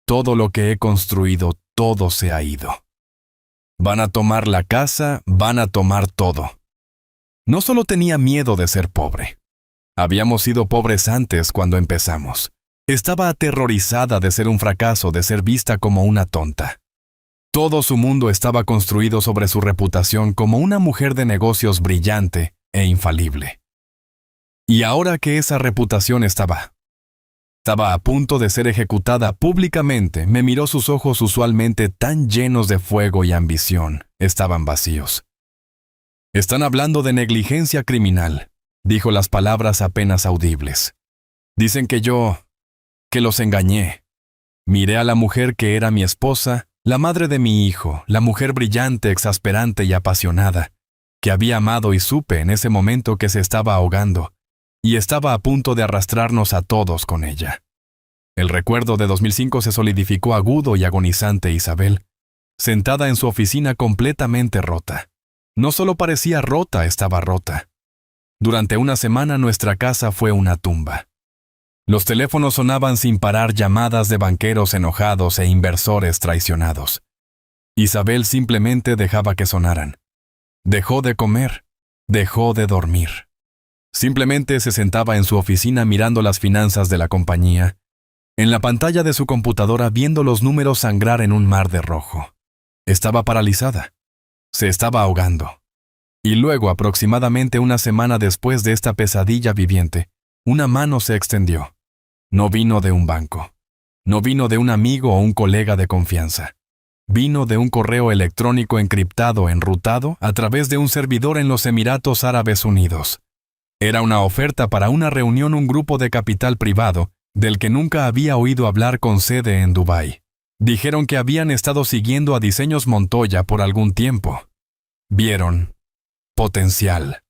Speaker 1: «Todo lo que he construido, todo se ha ido. Van a tomar la casa, van a tomar todo». No solo tenía miedo de ser pobre. Habíamos sido pobres antes cuando empezamos. Estaba aterrorizada de ser un fracaso, de ser vista como una tonta. Todo su mundo estaba construido sobre su reputación como una mujer de negocios brillante e infalible. Y ahora que esa reputación estaba a punto de ser ejecutada públicamente, me miró. Sus ojos, usualmente tan llenos de fuego y ambición, estaban vacíos. «Están hablando de negligencia criminal», dijo, las palabras apenas audibles. «Dicen que los engañé». Miré a la mujer que era mi esposa, la madre de mi hijo, la mujer brillante, exasperante y apasionada, que había amado, y supe en ese momento que se estaba ahogando, y estaba a punto de arrastrarnos a todos con ella. El recuerdo de 2005 se solidificó agudo y agonizante. Isabel, sentada en su oficina completamente rota. No solo parecía rota, estaba rota. Durante una semana nuestra casa fue una tumba. Los teléfonos sonaban sin parar, llamadas de banqueros enojados e inversores traicionados. Isabel simplemente dejaba que sonaran. Dejó de comer, dejó de dormir. Simplemente se sentaba en su oficina mirando las finanzas de la compañía, en la pantalla de su computadora viendo los números sangrar en un mar de rojo. Estaba paralizada. Se estaba ahogando. Y luego, aproximadamente una semana después de esta pesadilla viviente, una mano se extendió. No vino de un banco. No vino de un amigo o un colega de confianza. Vino de un correo electrónico encriptado, enrutado a través de un servidor en los Emiratos Árabes Unidos. Era una oferta para una reunión, un grupo de capital privado del que nunca había oído hablar, con sede en Dubái. Dijeron que habían estado siguiendo a Diseños Montoya por algún tiempo. Vieron potencial.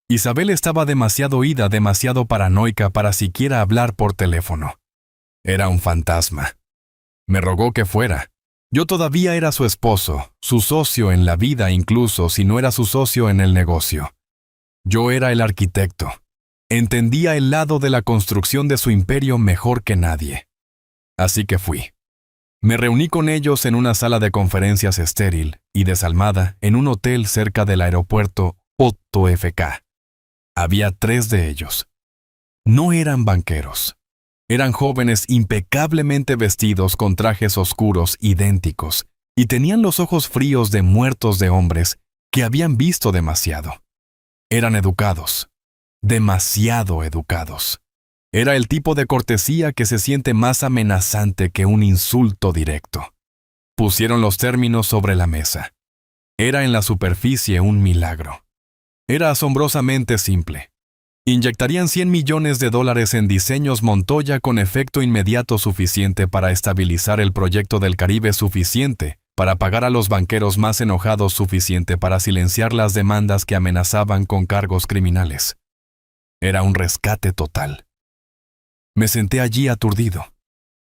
Speaker 1: Isabel estaba demasiado ida, demasiado paranoica para siquiera hablar por teléfono. Era un fantasma. Me rogó que fuera. Yo todavía era su esposo, su socio en la vida, incluso si no era su socio en el negocio. Yo era el arquitecto. Entendía el lado de la construcción de su imperio mejor que nadie. Así que fui. Me reuní con ellos en una sala de conferencias estéril y desalmada en un hotel cerca del aeropuerto Otto FK. Había 3 de ellos. No eran banqueros. Eran jóvenes impecablemente vestidos con trajes oscuros idénticos y tenían los ojos fríos de muertos de hombres que habían visto demasiado. Eran educados. Demasiado educados. Era el tipo de cortesía que se siente más amenazante que un insulto directo. Pusieron los términos sobre la mesa. Era en la superficie un milagro. Era asombrosamente simple. Inyectarían $100 millones en diseños Montoya con efecto inmediato suficiente para estabilizar el proyecto del Caribe, suficiente para pagar a los banqueros más enojados, suficiente para silenciar las demandas que amenazaban con cargos criminales. Era un rescate total. Me senté allí aturdido.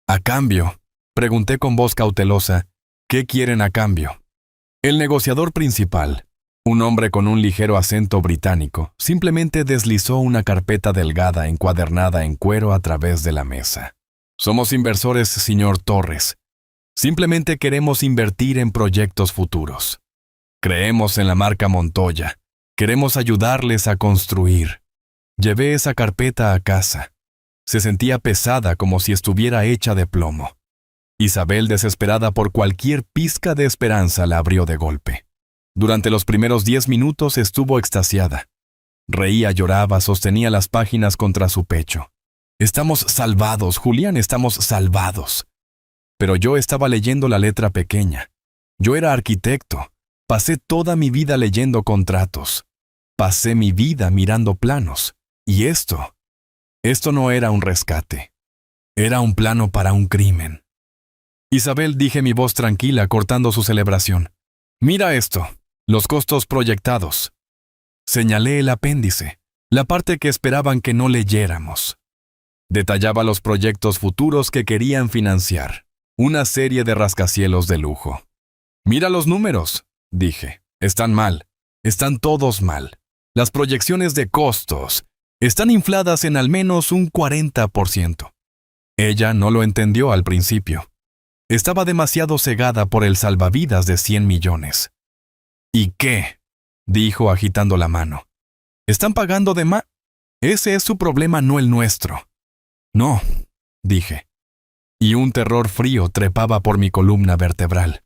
Speaker 1: A cambio, pregunté con voz cautelosa, ¿qué quieren a cambio? El negociador principal, un hombre con un ligero acento británico, simplemente deslizó una carpeta delgada encuadernada en cuero a través de la mesa. Somos inversores, señor Torres. Simplemente queremos invertir en proyectos futuros. Creemos en la marca Montoya. Queremos ayudarles a construir. Llevé esa carpeta a casa. Se sentía pesada, como si estuviera hecha de plomo. Isabel, desesperada por cualquier pizca de esperanza, la abrió de golpe. Durante los primeros 10 minutos estuvo extasiada. Reía, lloraba, sostenía las páginas contra su pecho. Estamos salvados, Julián, estamos salvados. Pero yo estaba leyendo la letra pequeña. Yo era arquitecto. Pasé toda mi vida leyendo contratos. Pasé mi vida mirando planos. Y esto no era un rescate. Era un plano para un crimen. Isabel, dije, mi voz tranquila, cortando su celebración. Mira esto, los costos proyectados. Señalé el apéndice, la parte que esperaban que no leyéramos. Detallaba los proyectos futuros que querían financiar, una serie de rascacielos de lujo. Mira los números, dije. Están mal, están todos mal. Las proyecciones de costos están infladas en al menos un 40%. Ella no lo entendió al principio. Estaba demasiado cegada por el salvavidas de 100 millones. ¿Y qué?, dijo agitando la mano. ¿Están pagando de más? Ese es su problema, no el nuestro. No, dije. Y un terror frío trepaba por mi columna vertebral.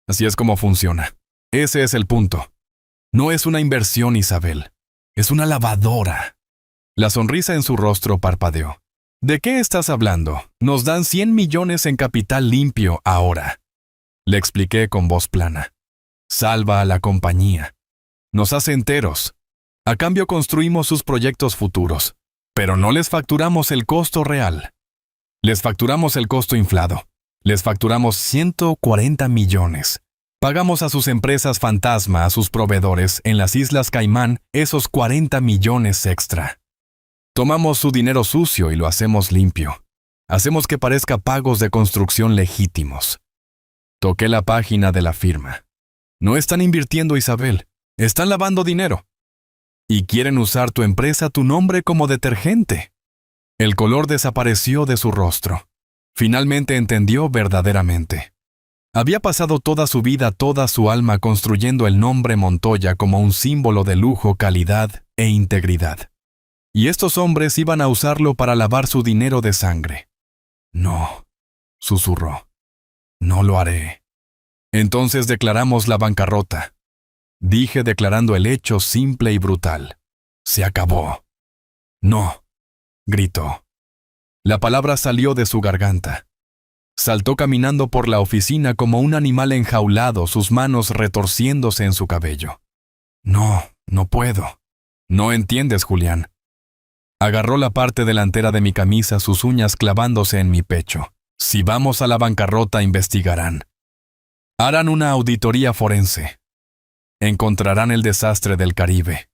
Speaker 1: Así es como funciona. Ese es el punto. No es una inversión, Isabel. Es una lavadora. La sonrisa en su rostro parpadeó. ¿De qué estás hablando? Nos dan 100 millones en capital limpio ahora. Le expliqué con voz plana. Salva a la compañía. Nos hace enteros. A cambio construimos sus proyectos futuros. Pero no les facturamos el costo real. Les facturamos el costo inflado. Les facturamos 140 millones. Pagamos a sus empresas fantasma, a sus proveedores en las Islas Caimán, esos 40 millones extra. Tomamos su dinero sucio y lo hacemos limpio. Hacemos que parezca pagos de construcción legítimos. Toqué la página de la firma. No están invirtiendo, Isabel. Están lavando dinero. Y quieren usar tu empresa, tu nombre, como detergente. El color desapareció de su rostro. Finalmente entendió verdaderamente. Había pasado toda su vida, toda su alma construyendo el nombre Montoya como un símbolo de lujo, calidad e integridad. Y estos hombres iban a usarlo para lavar su dinero de sangre. No, susurró. No lo haré. Entonces declaramos la bancarrota. Dije, declarando el hecho simple y brutal. Se acabó. No, gritó. La palabra salió de su garganta. Saltó caminando por la oficina como un animal enjaulado, sus manos retorciéndose en su cabello. No, no puedo. No entiendes, Julián. Agarró la parte delantera de mi camisa, sus uñas clavándose en mi pecho. Si vamos a la bancarrota, investigarán. Harán una auditoría forense. Encontrarán el desastre del Caribe.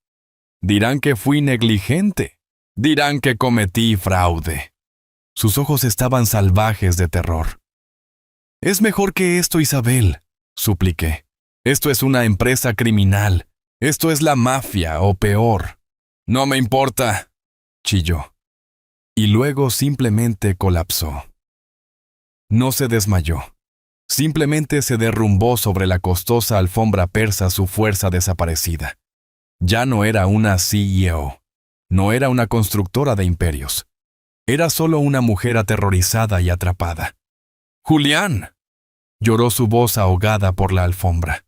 Speaker 1: Dirán que fui negligente. Dirán que cometí fraude. Sus ojos estaban salvajes de terror. Es mejor que esto, Isabel, supliqué. Esto es una empresa criminal. Esto es la mafia, o peor. No me importa, chilló. Y luego simplemente colapsó. No se desmayó. Simplemente se derrumbó sobre la costosa alfombra persa, su fuerza desaparecida. Ya no era una CEO, no era una constructora de imperios. Era solo una mujer aterrorizada y atrapada. ¡Julián!, lloró su voz ahogada por la alfombra.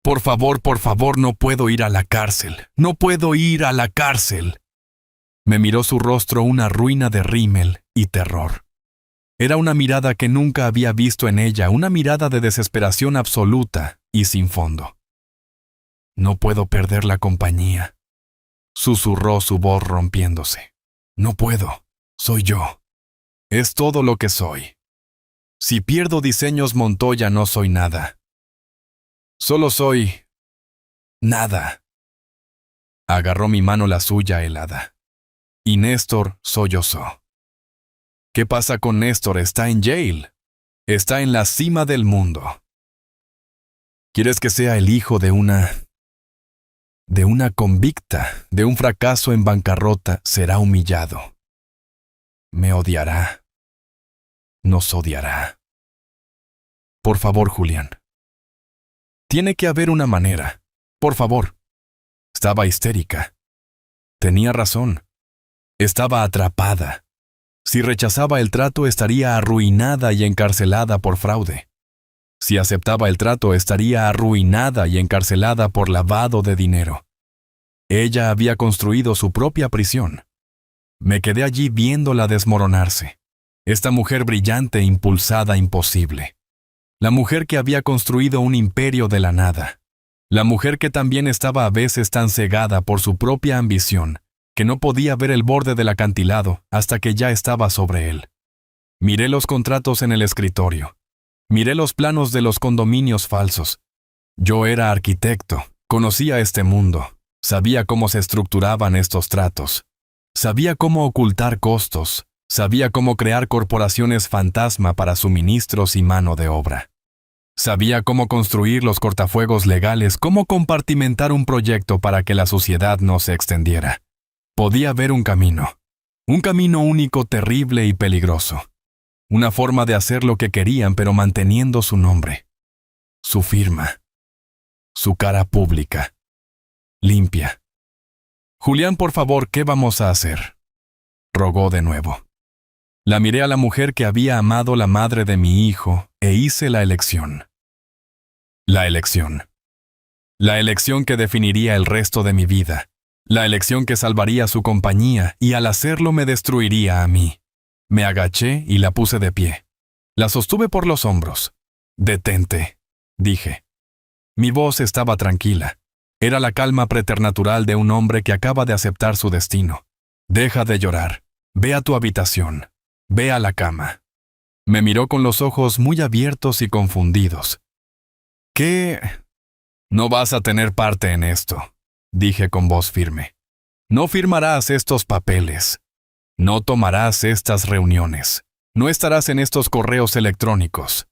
Speaker 1: Por favor, no puedo ir a la cárcel. No puedo ir a la cárcel. Me miró su rostro una ruina de rímel y terror. Era una mirada que nunca había visto en ella, una mirada de desesperación absoluta y sin fondo. No puedo perder la compañía, susurró su voz rompiéndose. No puedo, soy yo. Es todo lo que soy. Si pierdo Diseños Montoya no soy nada. Solo soy nada. Agarró mi mano la suya helada. Y Néstor sollozó. ¿Qué pasa con Néstor? Está en Yale. Está en la cima del mundo. ¿Quieres que sea el hijo de una convicta, de un fracaso en bancarrota? Será humillado. Me odiará. Nos odiará. Por favor, Julián. Tiene que haber una manera. Por favor. Estaba histérica. Tenía razón. Estaba atrapada. Si rechazaba el trato, estaría arruinada y encarcelada por fraude. Si aceptaba el trato, estaría arruinada y encarcelada por lavado de dinero. Ella había construido su propia prisión. Me quedé allí viéndola desmoronarse. Esta mujer brillante, impulsada, imposible. La mujer que había construido un imperio de la nada. La mujer que también estaba a veces tan cegada por su propia ambición, que no podía ver el borde del acantilado hasta que ya estaba sobre él. Miré los contratos en el escritorio. Miré los planos de los condominios falsos. Yo era arquitecto, conocía este mundo, sabía cómo se estructuraban estos tratos. Sabía cómo ocultar costos, sabía cómo crear corporaciones fantasma para suministros y mano de obra. Sabía cómo construir los cortafuegos legales, cómo compartimentar un proyecto para que la suciedad no se extendiera. Podía ver un camino único, terrible y peligroso. Una forma de hacer lo que querían, pero manteniendo su nombre, su firma, su cara pública, limpia. Julián, por favor, ¿qué vamos a hacer?, rogó de nuevo. La miré a la mujer que había amado la madre de mi hijo e hice la elección. La elección. La elección que definiría el resto de mi vida. La elección que salvaría su compañía y al hacerlo me destruiría a mí. Me agaché y la puse de pie. La sostuve por los hombros. «Detente», dije. Mi voz estaba tranquila. Era la calma preternatural de un hombre que acaba de aceptar su destino. «Deja de llorar. Ve a tu habitación. Ve a la cama». Me miró con los ojos muy abiertos y confundidos. «¿Qué? No vas a tener parte en esto», dije con voz firme. «No firmarás estos papeles. No tomarás estas reuniones. No estarás en estos correos electrónicos.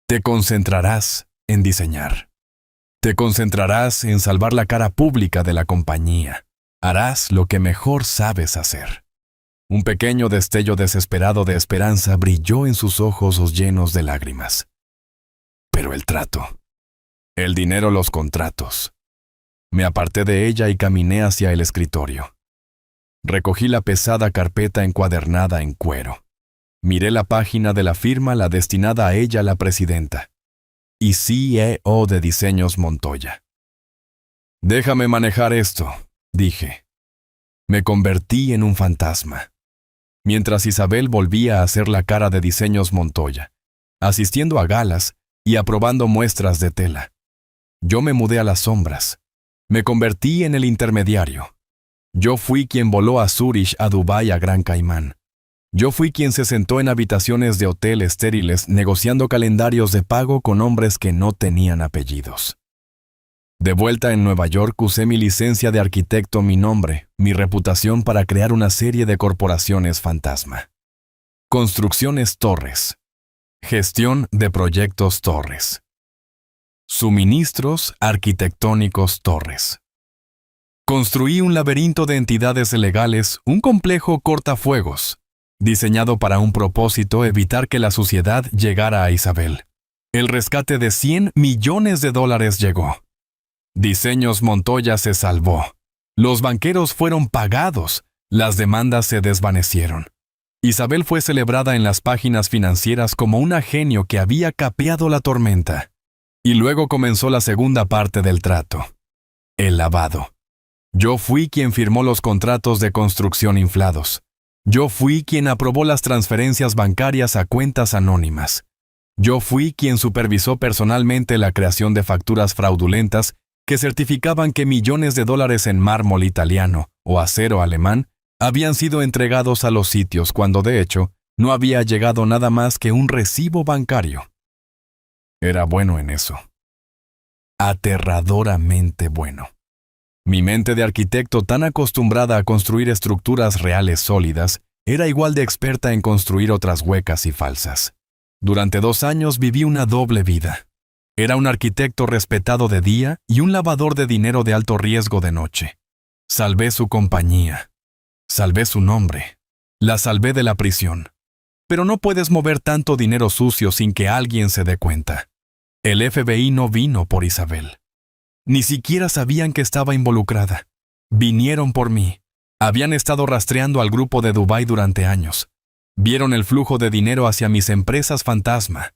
Speaker 1: Te concentrarás en diseñar. Te concentrarás en salvar la cara pública de la compañía. Harás lo que mejor sabes hacer». Un pequeño destello desesperado de esperanza brilló en sus ojos llenos de lágrimas. Pero el trato. El dinero, los contratos. Me aparté de ella y caminé hacia el escritorio. Recogí la pesada carpeta encuadernada en cuero. Miré la página de la firma, la destinada a ella, la presidenta. Y CEO de Diseños Montoya. «Déjame manejar esto», dije. Me convertí en un fantasma. Mientras Isabel volvía a hacer la cara de Diseños Montoya, asistiendo a galas y aprobando muestras de tela. Yo me mudé a las sombras. Me convertí en el intermediario. Yo fui quien voló a Zúrich, a Dubái, a Gran Caimán. Yo fui quien se sentó en habitaciones de hotel estériles negociando calendarios de pago con hombres que no tenían apellidos. De vuelta en Nueva York usé mi licencia de arquitecto, mi nombre, mi reputación para crear una serie de corporaciones fantasma. Construcciones Torres. Gestión de proyectos Torres. Suministros arquitectónicos Torres. Construí un laberinto de entidades legales, un complejo cortafuegos, diseñado para un propósito: evitar que la suciedad llegara a Isabel. El rescate de $100 millones llegó. Diseños Montoya se salvó. Los banqueros fueron pagados. Las demandas se desvanecieron. Isabel fue celebrada en las páginas financieras como una genio que había capeado la tormenta. Y luego comenzó la segunda parte del trato. El lavado. Yo fui quien firmó los contratos de construcción inflados. Yo fui quien aprobó las transferencias bancarias a cuentas anónimas. Yo fui quien supervisó personalmente la creación de facturas fraudulentas que certificaban que millones de dólares en mármol italiano o acero alemán habían sido entregados a los sitios cuando de hecho no había llegado nada más que un recibo bancario. Era bueno en eso. Aterradoramente bueno. Mi mente de arquitecto tan acostumbrada a construir estructuras reales sólidas era igual de experta en construir otras huecas y falsas. Durante 2 años viví una doble vida. Era un arquitecto respetado de día y un lavador de dinero de alto riesgo de noche. Salvé su compañía. Salvé su nombre. La salvé de la prisión. Pero no puedes mover tanto dinero sucio sin que alguien se dé cuenta. El FBI no vino por Isabel. Ni siquiera sabían que estaba involucrada. Vinieron por mí. Habían estado rastreando al grupo de Dubái durante años. Vieron el flujo de dinero hacia mis empresas fantasma.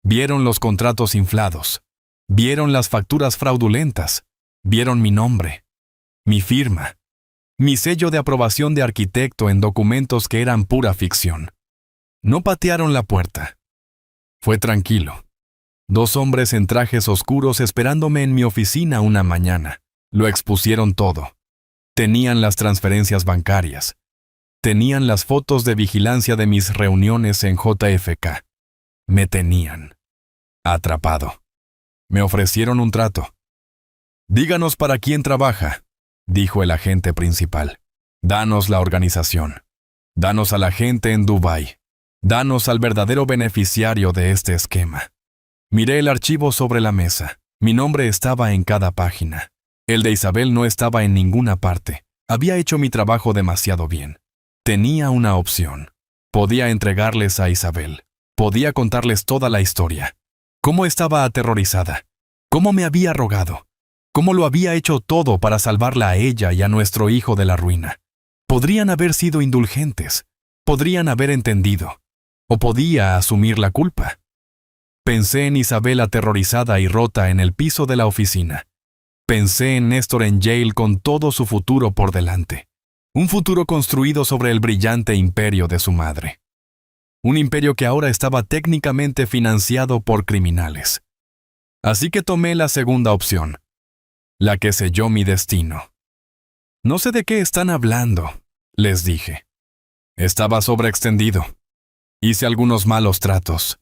Speaker 1: Vieron los contratos inflados. Vieron las facturas fraudulentas. Vieron mi nombre, mi firma, mi sello de aprobación de arquitecto en documentos que eran pura ficción. No patearon la puerta. Fue tranquilo. 2 hombres en trajes oscuros esperándome en mi oficina una mañana. Lo expusieron todo. Tenían las transferencias bancarias. Tenían las fotos de vigilancia de mis reuniones en JFK. Me tenían atrapado. Me ofrecieron un trato. «Díganos para quién trabaja», dijo el agente principal. «Danos la organización. Danos a la gente en Dubái. Danos al verdadero beneficiario de este esquema». Miré el archivo sobre la mesa. Mi nombre estaba en cada página. El de Isabel no estaba en ninguna parte. Había hecho mi trabajo demasiado bien. Tenía una opción. Podía entregarles a Isabel. Podía contarles toda la historia. Cómo estaba aterrorizada. Cómo me había rogado. Cómo lo había hecho todo para salvarla a ella y a nuestro hijo de la ruina. Podrían haber sido indulgentes. Podrían haber entendido. O podía asumir la culpa. Pensé en Isabel aterrorizada y rota en el piso de la oficina. Pensé en Néstor en Yale con todo su futuro por delante. Un futuro construido sobre el brillante imperio de su madre. Un imperio que ahora estaba técnicamente financiado por criminales. Así que tomé la segunda opción, la que selló mi destino. «No sé de qué están hablando», les dije. Estaba sobreextendido. Hice algunos malos tratos.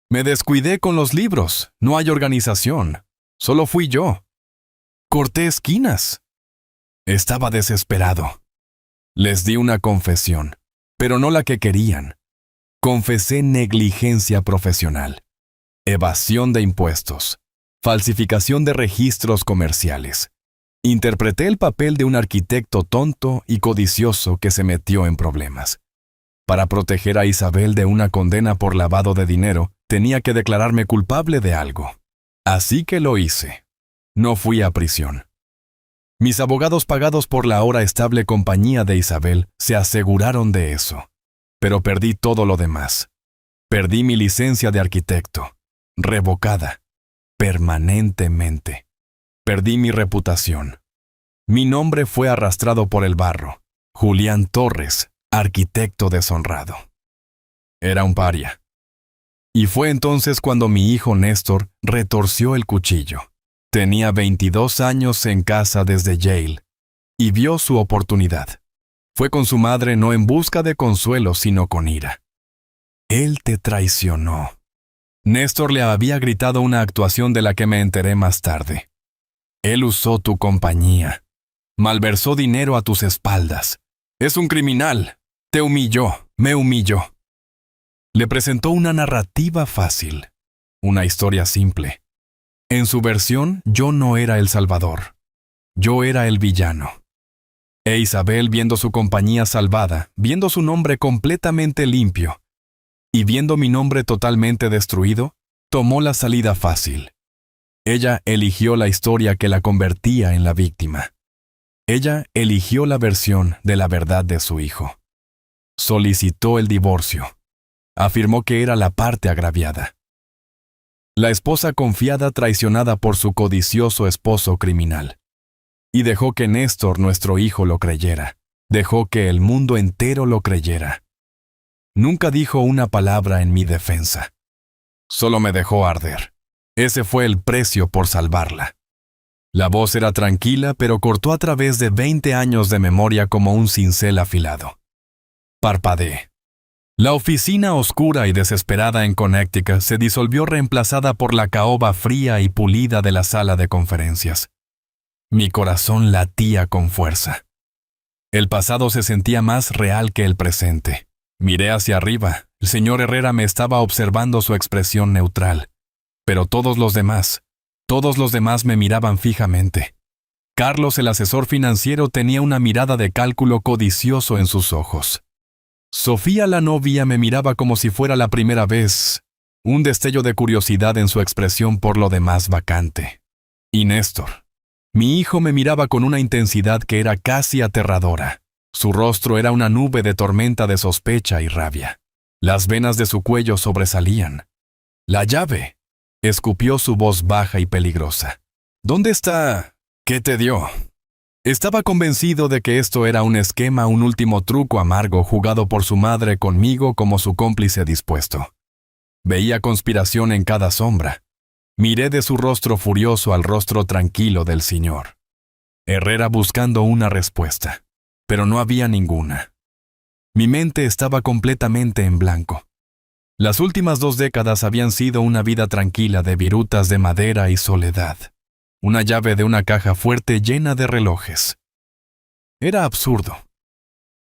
Speaker 1: Me descuidé con los libros. No hay organización. Solo fui yo. Corté esquinas. Estaba desesperado. Les di una confesión, pero no la que querían. Confesé negligencia profesional, evasión de impuestos, falsificación de registros comerciales. Interpreté el papel de un arquitecto tonto y codicioso que se metió en problemas. Para proteger a Isabel de una condena por lavado de dinero, tenía que declararme culpable de algo. Así que lo hice. No fui a prisión. Mis abogados pagados por la ahora estable compañía de Isabel se aseguraron de eso. Pero perdí todo lo demás. Perdí mi licencia de arquitecto, revocada, permanentemente. Perdí mi reputación. Mi nombre fue arrastrado por el barro. Julián Torres, arquitecto deshonrado. Era un paria. Y fue entonces cuando mi hijo Néstor retorció el cuchillo. Tenía 22 años en casa desde Yale y vio su oportunidad. Fue con su madre no en busca de consuelo, sino con ira. «Él te traicionó». Néstor le había gritado una actuación de la que me enteré más tarde. «Él usó tu compañía. Malversó dinero a tus espaldas. Es un criminal. Te humilló, me humilló». Le presentó una narrativa fácil, una historia simple. En su versión, yo no era el salvador. Yo era el villano. E Isabel, viendo su compañía salvada, viendo su nombre completamente limpio, y viendo mi nombre totalmente destruido, tomó la salida fácil. Ella eligió la historia que la convertía en la víctima. Ella eligió la versión de la verdad de su hijo. Solicitó el divorcio. Afirmó que era la parte agraviada. La esposa confiada traicionada por su codicioso esposo criminal. Y dejó que Néstor, nuestro hijo, lo creyera. Dejó que el mundo entero lo creyera. Nunca dijo una palabra en mi defensa. Solo me dejó arder. Ese fue el precio por salvarla. La voz era tranquila, pero cortó a través de 20 años de memoria como un cincel afilado. Parpadeé. La oficina oscura y desesperada en Connecticut se disolvió reemplazada por la caoba fría y pulida de la sala de conferencias. Mi corazón latía con fuerza. El pasado se sentía más real que el presente. Miré hacia arriba. El señor Herrera me estaba observando su expresión neutral. Pero todos los demás me miraban fijamente. Carlos, el asesor financiero, tenía una mirada de cálculo codicioso en sus ojos. Sofía, la novia, me miraba como si fuera la primera vez, un destello de curiosidad en su expresión por lo demás vacante. Y Néstor, mi hijo, me miraba con una intensidad que era casi aterradora. Su rostro era una nube de tormenta de sospecha y rabia. Las venas de su cuello sobresalían. «La llave», escupió su voz baja y peligrosa. «¿Dónde está? ¿Qué te dio?» Estaba convencido de que esto era un esquema, un último truco amargo jugado por su madre conmigo como su cómplice dispuesto. Veía conspiración en cada sombra. Miré de su rostro furioso al rostro tranquilo del señor Herrera buscando una respuesta, pero no había ninguna. Mi mente estaba completamente en blanco. Las últimas 2 décadas habían sido una vida tranquila de virutas de madera y soledad. Una llave de una caja fuerte llena de relojes. Era absurdo.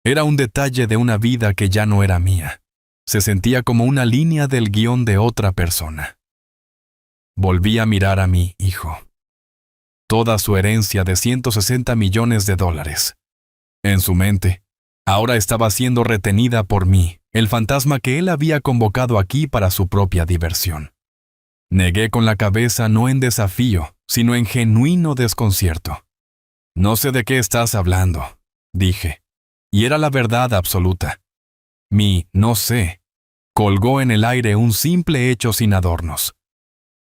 Speaker 1: Era un detalle de una vida que ya no era mía. Se sentía como una línea del guión de otra persona. Volví a mirar a mi hijo. Toda su herencia de $160 millones. En su mente, ahora estaba siendo retenida por mí, el fantasma que él había convocado aquí para su propia diversión. Negué con la cabeza, no en desafío, sino en genuino desconcierto. «No sé de qué estás hablando», dije, y era la verdad absoluta. Mi «no sé» colgó en el aire un simple hecho sin adornos.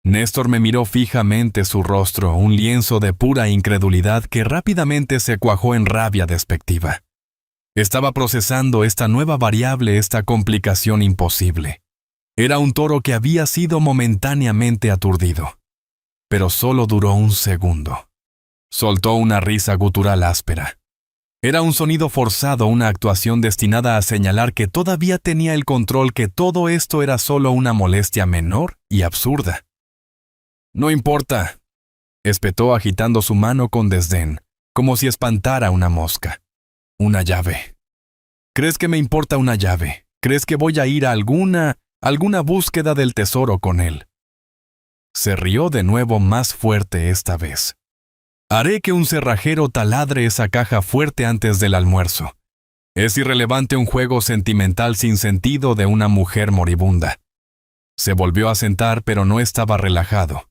Speaker 1: Néstor me miró fijamente, su rostro, un lienzo de pura incredulidad que rápidamente se cuajó en rabia despectiva. Estaba procesando esta nueva variable, esta complicación imposible. Era un toro que había sido momentáneamente aturdido. Pero solo duró un segundo. Soltó una risa gutural áspera. Era un sonido forzado, una actuación destinada a señalar que todavía tenía el control, que todo esto era solo una molestia menor y absurda. «No importa», espetó agitando su mano con desdén, como si espantara una mosca. «Una llave. ¿Crees que me importa una llave? ¿Crees que voy a ir a alguna búsqueda del tesoro con él?» Se rió de nuevo, más fuerte esta vez. «Haré que un cerrajero taladre esa caja fuerte antes del almuerzo. Es irrelevante un juego sentimental sin sentido de una mujer moribunda». Se volvió a sentar, pero no estaba relajado.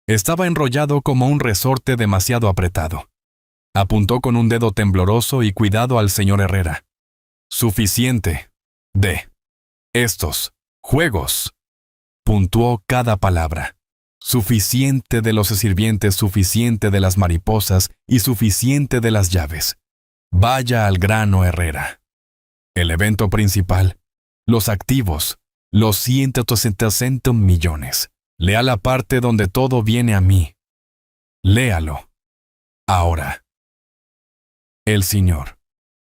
Speaker 1: Estaba enrollado como un resorte demasiado apretado. Apuntó con un dedo tembloroso y cuidado al señor Herrera. «Suficiente de estos juegos», puntuó cada palabra. «Suficiente de los sirvientes, suficiente de las mariposas y suficiente de las llaves. Vaya al grano, Herrera. El evento principal, los activos, los 160 millones. Lea la parte donde todo viene a mí. Léalo. Ahora». El señor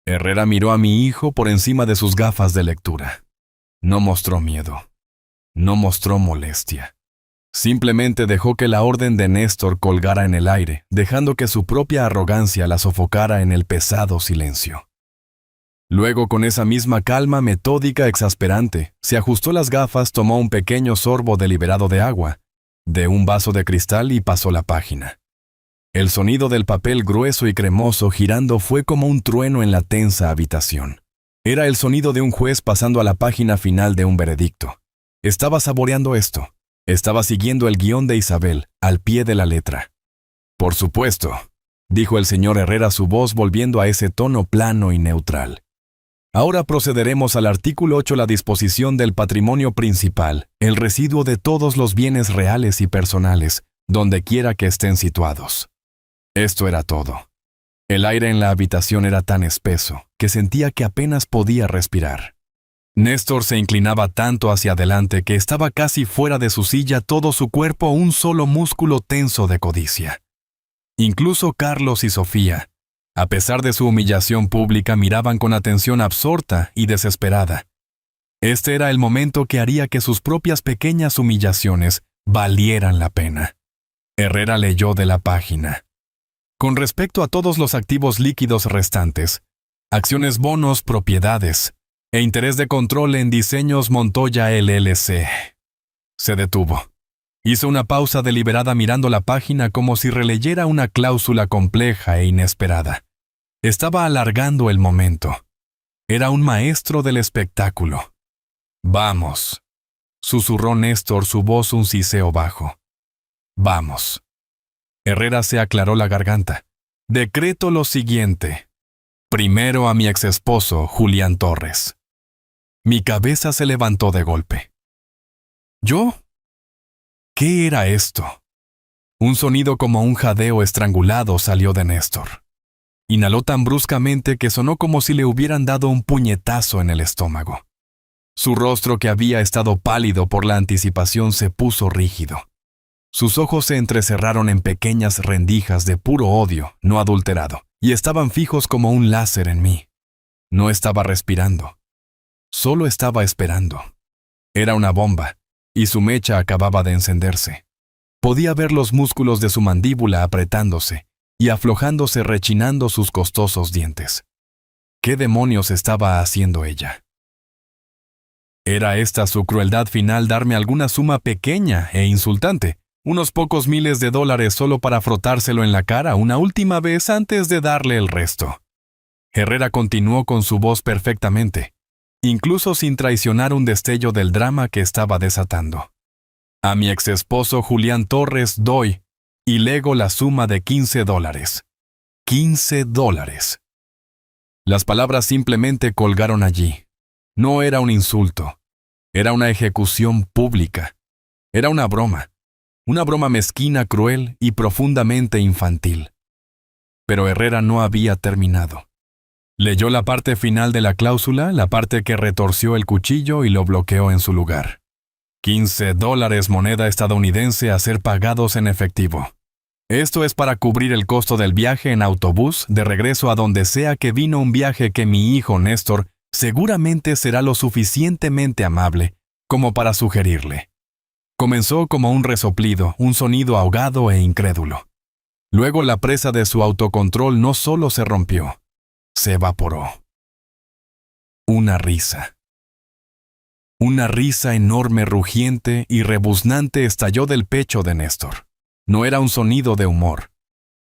Speaker 1: Herrera miró a mi hijo por encima de sus gafas de lectura. No mostró miedo. No mostró molestia. Simplemente dejó que la orden de Néstor colgara en el aire, dejando que su propia arrogancia la sofocara en el pesado silencio. Luego, con esa misma calma metódica exasperante, se ajustó las gafas, tomó un pequeño sorbo deliberado de agua, de un vaso de cristal y pasó la página. El sonido del papel grueso y cremoso girando fue como un trueno en la tensa habitación. Era el sonido de un juez pasando a la página final de un veredicto. Estaba saboreando esto. Estaba siguiendo el guión de Isabel, al pie de la letra. Por supuesto, dijo el señor Herrera, su voz volviendo a ese tono plano y neutral. Ahora procederemos al artículo 8, la disposición del patrimonio principal, el residuo de todos los bienes reales y personales, donde quiera que estén situados. Esto era todo. El aire en la habitación era tan espeso que sentía que apenas podía respirar. Néstor se inclinaba tanto hacia adelante que estaba casi fuera de su silla, todo su cuerpo un solo músculo tenso de codicia. Incluso Carlos y Sofía, a pesar de su humillación pública, miraban con atención absorta y desesperada. Este era el momento que haría que sus propias pequeñas humillaciones valieran la pena. Herrera leyó de la página. Con respecto a todos los activos líquidos restantes, acciones, bonos, propiedades e interés de control en Diseños Montoya LLC. Se detuvo. Hizo una pausa deliberada mirando la página como si releyera una cláusula compleja e inesperada. Estaba alargando el momento. Era un maestro del espectáculo. «Vamos», susurró Néstor, su voz un siseo bajo. «Vamos». Herrera se aclaró la garganta. «Decreto lo siguiente. Primero a mi exesposo, Julián Torres». Mi cabeza se levantó de golpe. ¿Yo? ¿Qué era esto? Un sonido como un jadeo estrangulado salió de Néstor. Inhaló tan bruscamente que sonó como si le hubieran dado un puñetazo en el estómago. Su rostro, que había estado pálido por la anticipación, se puso rígido. Sus ojos se entrecerraron en pequeñas rendijas de puro odio, no adulterado, y estaban fijos como un láser en mí. No estaba respirando. Solo estaba esperando. Era una bomba, y su mecha acababa de encenderse. Podía ver los músculos de su mandíbula apretándose y aflojándose, rechinando sus costosos dientes. ¿Qué demonios estaba haciendo ella? ¿Era esta su crueldad final, darme alguna suma pequeña e insultante, unos pocos miles de dólares solo para frotárselo en la cara una última vez antes de darle el resto? Herrera continuó con su voz perfectamente, incluso sin traicionar un destello del drama que estaba desatando. A mi exesposo Julián Torres doy y lego la suma de $15. $15. Las palabras simplemente colgaron allí. No era un insulto. Era una ejecución pública. Era una broma mezquina, cruel y profundamente infantil. Pero Herrera no había terminado. Leyó la parte final de la cláusula, la parte que retorció el cuchillo y lo bloqueó en su lugar. $15, moneda estadounidense, a ser pagados en efectivo. Esto es para cubrir el costo del viaje en autobús de regreso a donde sea que vino, un viaje que mi hijo Néstor seguramente será lo suficientemente amable como para sugerirle. Comenzó como un resoplido, un sonido ahogado e incrédulo. Luego la presa de su autocontrol no solo se rompió, se evaporó. Una risa. Una risa enorme, rugiente y rebuznante estalló del pecho de Néstor. No era un sonido de humor.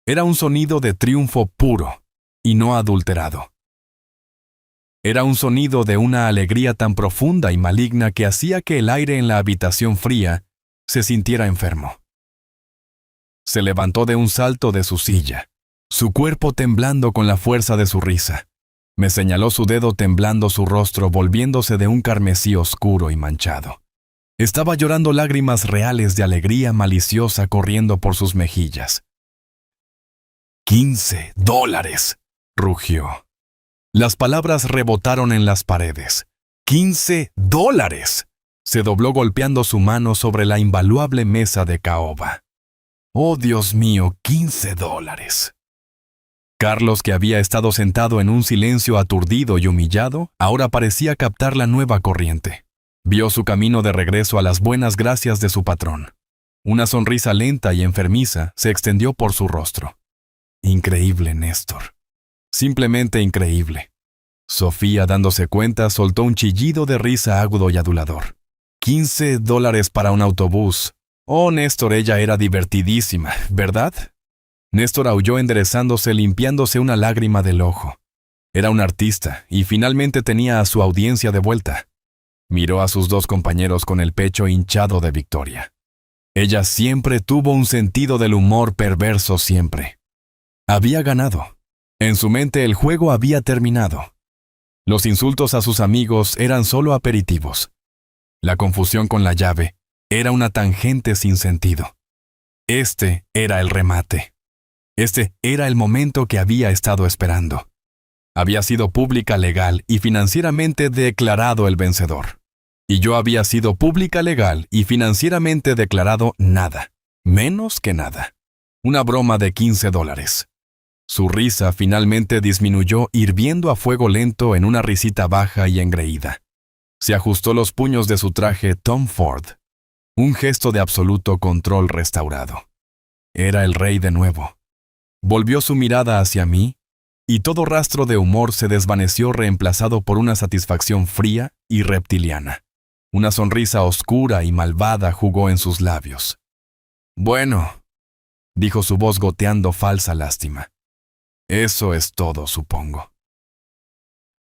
Speaker 1: Era un sonido de triunfo puro y no adulterado. Era un sonido de una alegría tan profunda y maligna que hacía que el aire en la habitación fría se sintiera enfermo. Se levantó de un salto de su silla, su cuerpo temblando con la fuerza de su risa. Me señaló su dedo, temblando su rostro, volviéndose de un carmesí oscuro y manchado. Estaba llorando, lágrimas reales de alegría maliciosa corriendo por sus mejillas. $15, rugió. Las palabras rebotaron en las paredes. $15. Se dobló golpeando su mano sobre la invaluable mesa de caoba. ¡Oh, Dios mío! $15. Carlos, que había estado sentado en un silencio aturdido y humillado, ahora parecía captar la nueva corriente. Vio su camino de regreso a las buenas gracias de su patrón. Una sonrisa lenta y enfermiza se extendió por su rostro. Increíble, Néstor. Simplemente increíble. Sofía, dándose cuenta, soltó un chillido de risa agudo y adulador. $15 para un autobús. Oh, Néstor, ella era divertidísima, ¿verdad? Néstor aulló, enderezándose, limpiándose una lágrima del ojo. Era un artista y finalmente tenía a su audiencia de vuelta. Miró a sus dos compañeros con el pecho hinchado de victoria. Ella siempre tuvo un sentido del humor perverso siempre. Había ganado. En su mente el juego había terminado. Los insultos a sus amigos eran solo aperitivos. La confusión con la llave era una tangente sin sentido. Este era el remate. Este era el momento que había estado esperando. Había sido pública, legal y financieramente declarado el vencedor. Y yo había sido pública, legal y financieramente declarado nada, menos que nada. Una broma de $15. Su risa finalmente disminuyó hirviendo a fuego lento en una risita baja y engreída. Se ajustó los puños de su traje Tom Ford. Un gesto de absoluto control restaurado. Era el rey de nuevo. Volvió su mirada hacia mí, y todo rastro de humor se desvaneció reemplazado por una satisfacción fría y reptiliana. Una sonrisa oscura y malvada jugó en sus labios. «Bueno», dijo su voz goteando falsa lástima. «Eso es todo, supongo».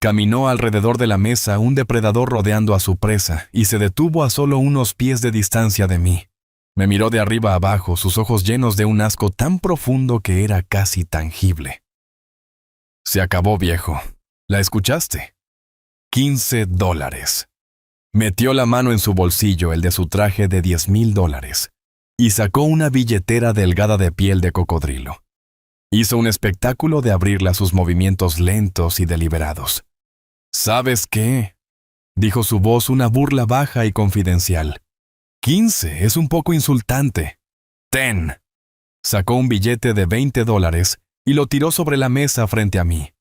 Speaker 1: Caminó alrededor de la mesa un depredador rodeando a su presa y se detuvo a solo unos pies de distancia de mí. Me miró de arriba abajo, sus ojos llenos de un asco tan profundo que era casi tangible. «Se acabó, viejo. ¿La escuchaste? $15. Metió la mano en su bolsillo, el de su traje de $10,000, y sacó una billetera delgada de piel de cocodrilo. Hizo un espectáculo de abrirla a sus movimientos lentos y deliberados. «¿Sabes qué?», dijo su voz, una burla baja y confidencial. «15 es un poco insultante. Ten». Sacó un billete de $20 y lo tiró sobre la mesa frente a mí.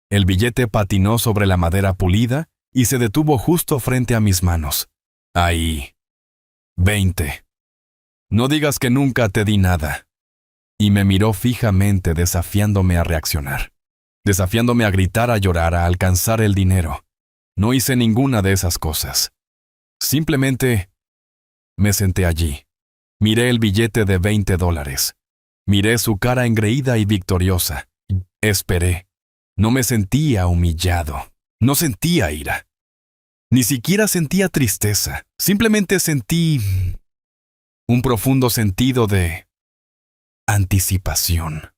Speaker 1: El billete patinó sobre la madera pulida y se detuvo justo frente a mis manos. «Ahí. 20. No digas que nunca te di nada». Y me miró fijamente, desafiándome a reaccionar. Desafiándome a gritar, a llorar, a alcanzar el dinero. No hice ninguna de esas cosas. Simplemente me senté allí. Miré el billete de $20. Miré su cara engreída y victoriosa. Esperé. No me sentía humillado. No sentía ira. Ni siquiera sentía tristeza. Simplemente sentí un profundo sentido de anticipación.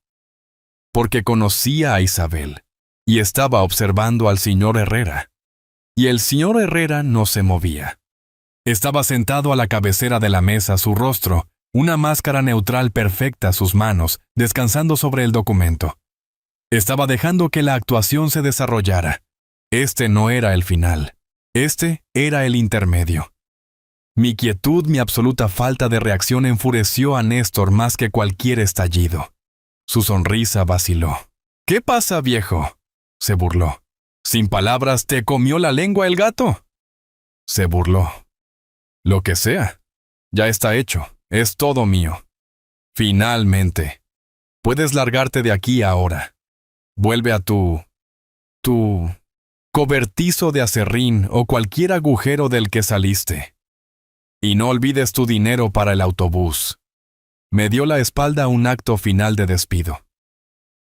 Speaker 1: Porque conocía a Isabel y estaba observando al señor Herrera. Y el señor Herrera no se movía. Estaba sentado a la cabecera de la mesa, su rostro, una máscara neutral perfecta, sus manos, descansando sobre el documento. Estaba dejando que la actuación se desarrollara. Este no era el final. Este era el intermedio. Mi quietud, mi absoluta falta de reacción enfureció a Néstor más que cualquier estallido. Su sonrisa vaciló. «¿Qué pasa, viejo?», se burló. «¿Sin palabras te comió la lengua el gato?», se burló. «Lo que sea. Ya está hecho. Es todo mío. Finalmente. Puedes largarte de aquí ahora. Vuelve a tu cobertizo de aserrín o cualquier agujero del que saliste. Y no olvides tu dinero para el autobús». Me dio la espalda un acto final de despido.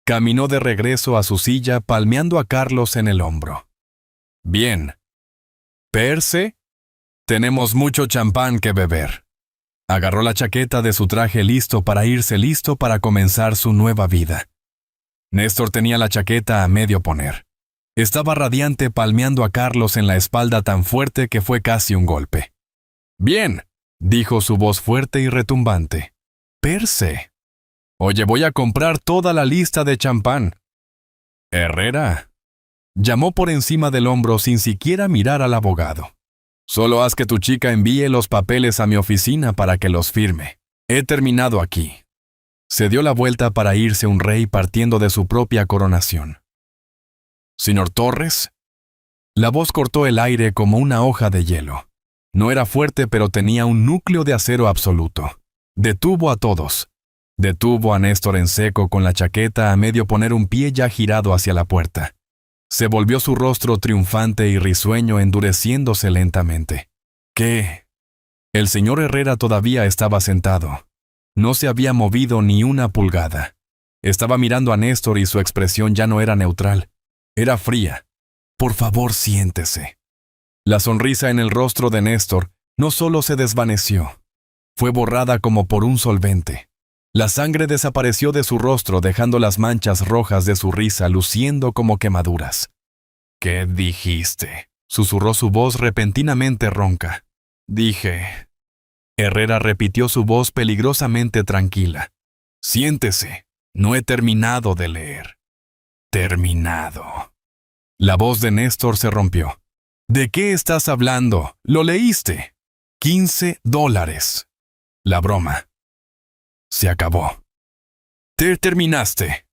Speaker 1: Caminó de regreso a su silla, palmeando a Carlos en el hombro. «Bien. Perse, tenemos mucho champán que beber». Agarró la chaqueta de su traje listo para comenzar su nueva vida. Néstor tenía la chaqueta a medio poner. Estaba radiante, palmeando a Carlos en la espalda tan fuerte que fue casi un golpe. «Bien», dijo su voz fuerte y retumbante. «Perse. Oye, voy a comprar toda la lista de champán». «Herrera», llamó por encima del hombro sin siquiera mirar al abogado. «Solo haz que tu chica envíe los papeles a mi oficina para que los firme. He terminado aquí». Se dio la vuelta para irse un rey partiendo de su propia coronación. «Señor Torres». La voz cortó el aire como una hoja de hielo. No era fuerte, pero tenía un núcleo de acero absoluto. Detuvo a todos. Detuvo a Néstor en seco con la chaqueta a medio poner un pie ya girado hacia la puerta. Se volvió su rostro triunfante y risueño, endureciéndose lentamente. ¿Qué? El señor Herrera todavía estaba sentado. No se había movido ni una pulgada. Estaba mirando a Néstor y su expresión ya no era neutral. Era fría. «Por favor, siéntese». La sonrisa en el rostro de Néstor no solo se desvaneció, fue borrada como por un solvente. La sangre desapareció de su rostro, dejando las manchas rojas de su risa luciendo como quemaduras. «¿Qué dijiste?», susurró su voz repentinamente ronca. «Dije». Herrera repitió su voz peligrosamente tranquila. «Siéntese, no he terminado de leer». «Terminado». La voz de Néstor se rompió. «¿De qué estás hablando? Lo leíste. $15. La broma. Se acabó. Terminaste».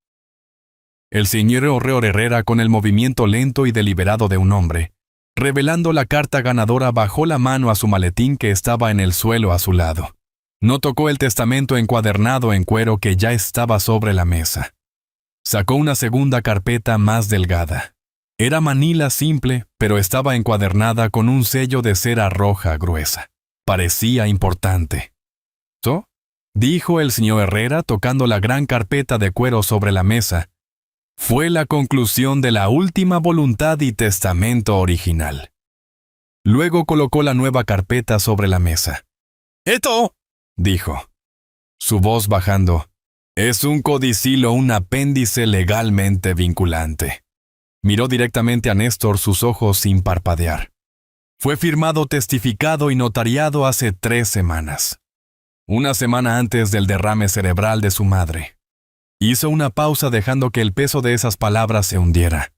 Speaker 1: El señor Herrera, con el movimiento lento y deliberado de un hombre, revelando la carta ganadora, bajó la mano a su maletín que estaba en el suelo a su lado. No tocó el testamento encuadernado en cuero que ya estaba sobre la mesa. Sacó una segunda carpeta más delgada. Era manila simple, pero estaba encuadernada con un sello de cera roja gruesa. Parecía importante. «¿So?», dijo el señor Herrera, tocando la gran carpeta de cuero sobre la mesa. «Fue la conclusión de la última voluntad y testamento original». Luego colocó la nueva carpeta sobre la mesa. «¿Esto?», dijo, su voz bajando. «Es un codicilo, un apéndice legalmente vinculante». Miró directamente a Néstor, sus ojos sin parpadear. «Fue firmado, testificado y notariado hace 3 semanas. Una semana antes del derrame cerebral de su madre». Hizo una pausa dejando que el peso de esas palabras se hundiera.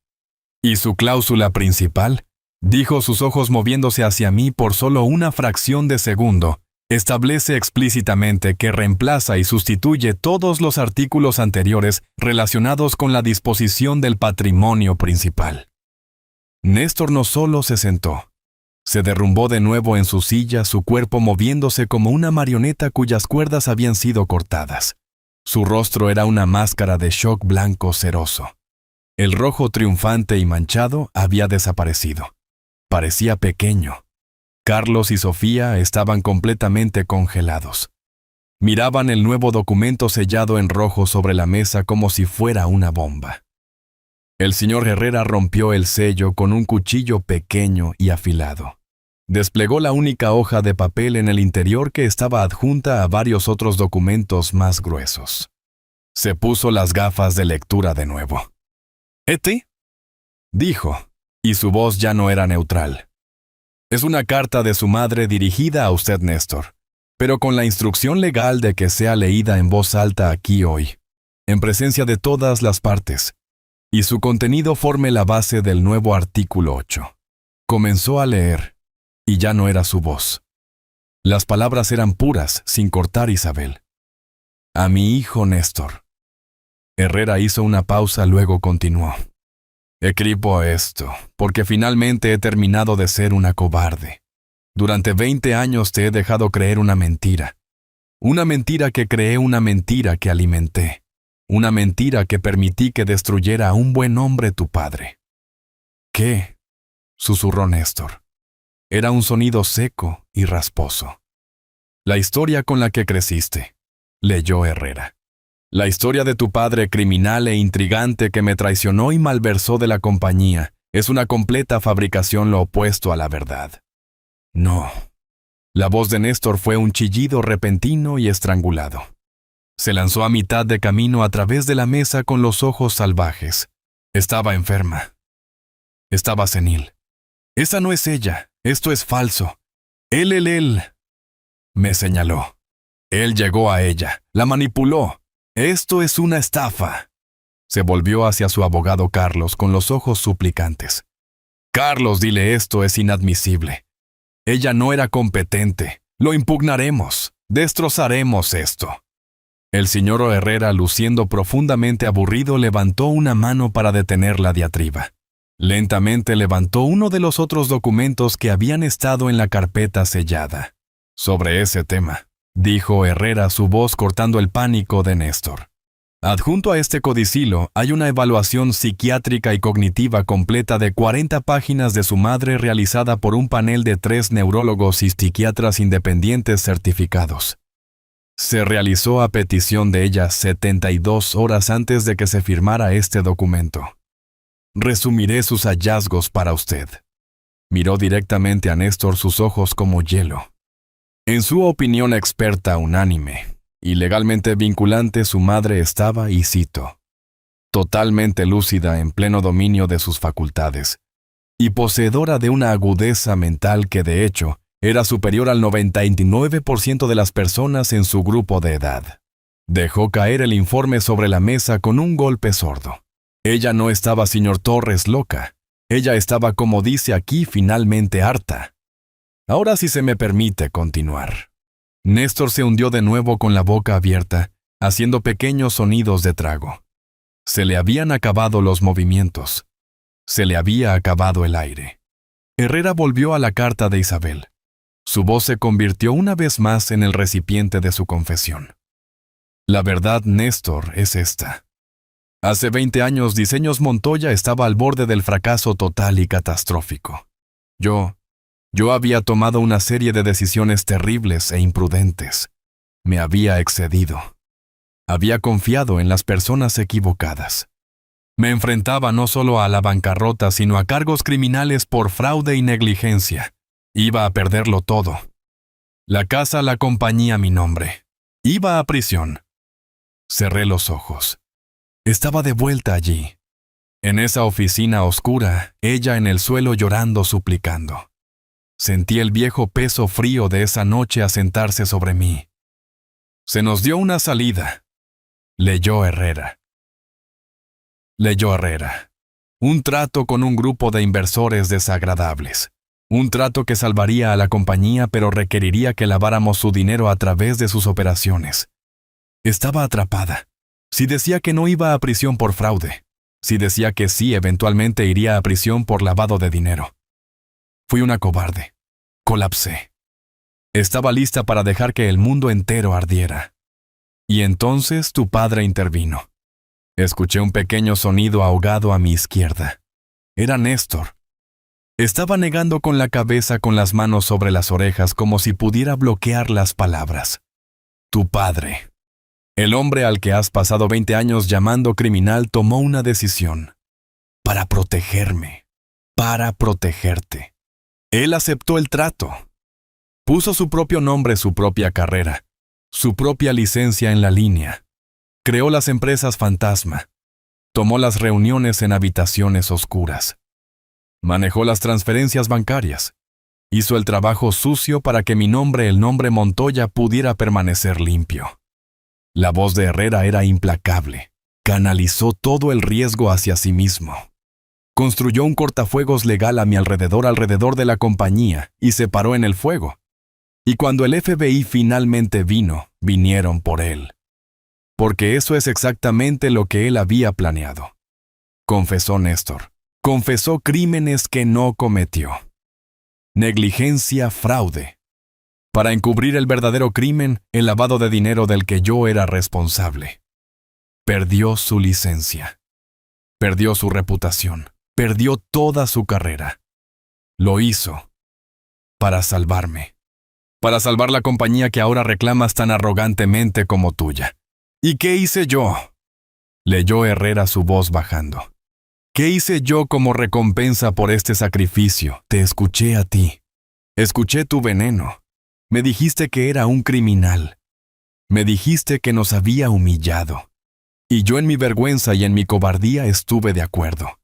Speaker 1: «¿Y su cláusula principal?», dijo, sus ojos moviéndose hacia mí por solo una fracción de segundo. «Establece explícitamente que reemplaza y sustituye todos los artículos anteriores relacionados con la disposición del patrimonio principal». Néstor no solo se sentó, se derrumbó de nuevo en su silla, su cuerpo moviéndose como una marioneta cuyas cuerdas habían sido cortadas. Su rostro era una máscara de shock blanco ceroso. El rojo triunfante y manchado había desaparecido. Parecía pequeño. Carlos y Sofía estaban completamente congelados. Miraban el nuevo documento sellado en rojo sobre la mesa como si fuera una bomba. El señor Herrera rompió el sello con un cuchillo pequeño y afilado. Desplegó la única hoja de papel en el interior que estaba adjunta a varios otros documentos más gruesos. Se puso las gafas de lectura de nuevo. «¿Este?», dijo, y su voz ya no era neutral. «Es una carta de su madre dirigida a usted, Néstor, pero con la instrucción legal de que sea leída en voz alta aquí hoy, en presencia de todas las partes, y su contenido forme la base del nuevo artículo 8. Comenzó a leer. Y ya no era su voz. Las palabras eran puras, sin cortar, Isabel. «A mi hijo Néstor». Herrera hizo una pausa, luego continuó. «Escribo esto, porque finalmente he terminado de ser una cobarde. Durante 20 años te he dejado creer una mentira. Una mentira que creé, una mentira que alimenté. Una mentira que permití que destruyera a un buen hombre, tu padre». «¿Qué?», susurró Néstor. Era un sonido seco y rasposo. «La historia con la que creciste», leyó Herrera. «La historia de tu padre criminal e intrigante que me traicionó y malversó de la compañía es una completa fabricación, lo opuesto a la verdad». «No». La voz de Néstor fue un chillido repentino y estrangulado. Se lanzó a mitad de camino a través de la mesa con los ojos salvajes. Estaba enferma. Estaba senil. «Esa no es ella. Esto es falso. Él. Me señaló. Él llegó a ella. La manipuló. Esto es una estafa». Se volvió hacia su abogado Carlos con los ojos suplicantes. «Carlos, dile, esto es inadmisible. Ella no era competente. Lo impugnaremos. Destrozaremos esto». El señor Herrera, luciendo profundamente aburrido, levantó una mano para detener la diatriba. Lentamente levantó uno de los otros documentos que habían estado en la carpeta sellada. «Sobre ese tema», dijo Herrera, su voz cortando el pánico de Néstor. «Adjunto a este codicilo hay una evaluación psiquiátrica y cognitiva completa de 40 páginas de su madre realizada por un panel de 3 neurólogos y psiquiatras independientes certificados. Se realizó a petición de ella 72 horas antes de que se firmara este documento. Resumiré sus hallazgos para usted». Miró directamente a Néstor, sus ojos como hielo. En su opinión experta unánime y legalmente vinculante, su madre estaba, y cito, totalmente lúcida en pleno dominio de sus facultades, y poseedora de una agudeza mental que de hecho era superior al 99% de las personas en su grupo de edad. Dejó caer el informe sobre la mesa con un golpe sordo. Ella no estaba, señor Torres, loca. Ella estaba, como dice aquí, finalmente harta. Ahora sí se me permite continuar. Néstor se hundió de nuevo con la boca abierta, haciendo pequeños sonidos de trago. Se le habían acabado los movimientos. Se le había acabado el aire. Herrera volvió a la carta de Isabel. Su voz se convirtió una vez más en el recipiente de su confesión. La verdad, Néstor, es esta. Hace 20 años, Diseños Montoya estaba al borde del fracaso total y catastrófico. Yo había tomado una serie de decisiones terribles e imprudentes. Me había excedido. Había confiado en las personas equivocadas. Me enfrentaba no solo a la bancarrota, sino a cargos criminales por fraude y negligencia. Iba a perderlo todo. La casa, la compañía, mi nombre. Iba a prisión. Cerré los ojos. Estaba de vuelta allí. En esa oficina oscura, ella en el suelo llorando, suplicando. Sentí el viejo peso frío de esa noche asentarse sobre mí. Se nos dio una salida. Leyó Herrera. Un trato con un grupo de inversores desagradables. Un trato que salvaría a la compañía, pero requeriría que laváramos su dinero a través de sus operaciones. Estaba atrapada. Si decía que no iba a prisión por fraude. Si decía que sí, eventualmente iría a prisión por lavado de dinero. Fui una cobarde. Colapsé. Estaba lista para dejar que el mundo entero ardiera. Y entonces tu padre intervino. Escuché un pequeño sonido ahogado a mi izquierda. Era Néstor. Estaba negando con la cabeza, con las manos sobre las orejas, como si pudiera bloquear las palabras. Tu padre, el hombre al que has pasado 20 años llamando criminal, tomó una decisión. Para protegerme. Para protegerte. Él aceptó el trato. Puso su propio nombre, su propia carrera, su propia licencia en la línea. Creó las empresas fantasma. Tomó las reuniones en habitaciones oscuras. Manejó las transferencias bancarias. Hizo el trabajo sucio para que mi nombre, el nombre Montoya, pudiera permanecer limpio. La voz de Herrera era implacable. Canalizó todo el riesgo hacia sí mismo. Construyó un cortafuegos legal a mi alrededor de la compañía, y se paró en el fuego. Y cuando el FBI finalmente vinieron por él. Porque eso es exactamente lo que él había planeado. Confesó Néstor. Confesó crímenes que no cometió. Negligencia, fraude. Para encubrir el verdadero crimen, el lavado de dinero del que yo era responsable. Perdió su licencia. Perdió su reputación. Perdió toda su carrera. Lo hizo para salvarme. Para salvar la compañía que ahora reclamas tan arrogantemente como tuya. ¿Y qué hice yo? Leyó Herrera, su voz bajando. ¿Qué hice yo como recompensa por este sacrificio? Te escuché a ti. Escuché tu veneno. Me dijiste que era un criminal. Me dijiste que nos había humillado. Y yo en mi vergüenza y en mi cobardía estuve de acuerdo.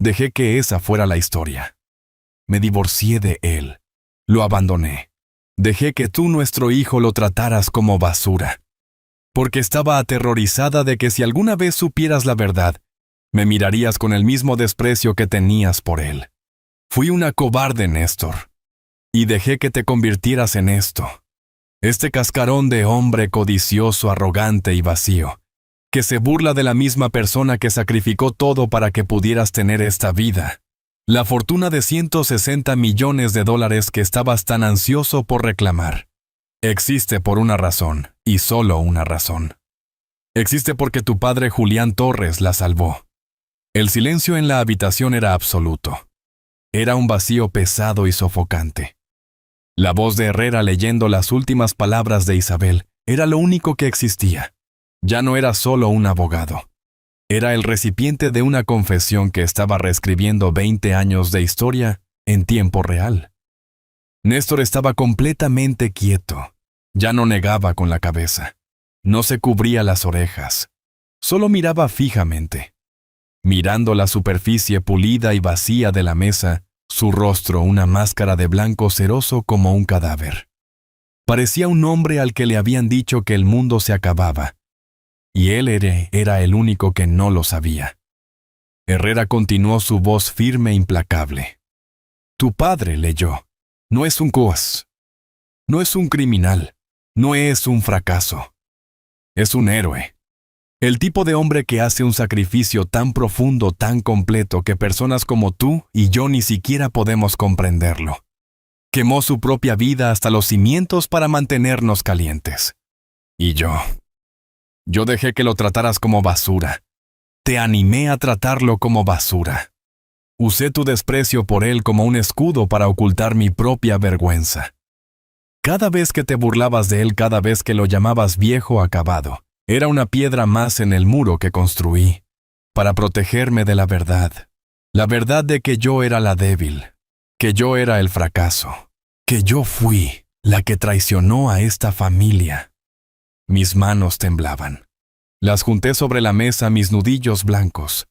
Speaker 1: Dejé que esa fuera la historia. Me divorcié de él. Lo abandoné. Dejé que tú, nuestro hijo, lo trataras como basura. Porque estaba aterrorizada de que si alguna vez supieras la verdad, me mirarías con el mismo desprecio que tenías por él. Fui una cobarde, Néstor. Y dejé que te convirtieras en esto. Este cascarón de hombre codicioso, arrogante y vacío, que se burla de la misma persona que sacrificó todo para que pudieras tener esta vida. La fortuna de $160 millones que estabas tan ansioso por reclamar. Existe por una razón, y solo una razón. Existe porque tu padre Julián Torres la salvó. El silencio en la habitación era absoluto. Era un vacío pesado y sofocante. La voz de Herrera leyendo las últimas palabras de Isabel era lo único que existía. Ya no era solo un abogado. Era el recipiente de una confesión que estaba reescribiendo 20 años de historia en tiempo real. Néstor estaba completamente quieto. Ya no negaba con la cabeza. No se cubría las orejas. Solo miraba fijamente. Mirando la superficie pulida y vacía de la mesa, su rostro una máscara de blanco ceroso como un cadáver. Parecía un hombre al que le habían dicho que el mundo se acababa. Y él era el único que no lo sabía. Herrera continuó su voz firme e implacable. Tu padre, leyó, no es un coas. No es un criminal. No es un fracaso. Es un héroe. El tipo de hombre que hace un sacrificio tan profundo, tan completo, que personas como tú y yo ni siquiera podemos comprenderlo. Quemó su propia vida hasta los cimientos para mantenernos calientes. Y yo dejé que lo trataras como basura. Te animé a tratarlo como basura. Usé tu desprecio por él como un escudo para ocultar mi propia vergüenza. Cada vez que te burlabas de él, cada vez que lo llamabas viejo acabado, era una piedra más en el muro que construí, para protegerme de la verdad de que yo era la débil, que yo era el fracaso, que yo fui la que traicionó a esta familia. Mis manos temblaban. Las junté sobre la mesa, mis nudillos blancos.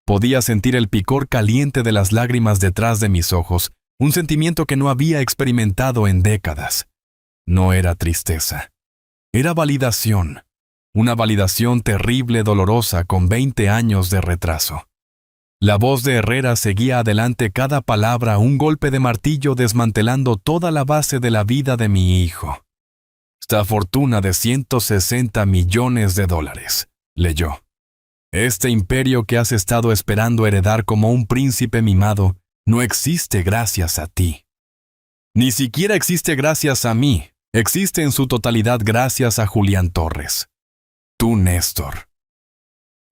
Speaker 1: Podía sentir el picor caliente de las lágrimas detrás de mis ojos, un sentimiento que no había experimentado en décadas. No era tristeza. Era validación. Una validación terrible, dolorosa, con 20 años de retraso. La voz de Herrera seguía adelante, cada palabra un golpe de martillo desmantelando toda la base de la vida de mi hijo. Esta fortuna de $160 millones, leyó. Este imperio que has estado esperando heredar como un príncipe mimado no existe gracias a ti. Ni siquiera existe gracias a mí. Existe en su totalidad gracias a Julián Torres. Tú, Néstor.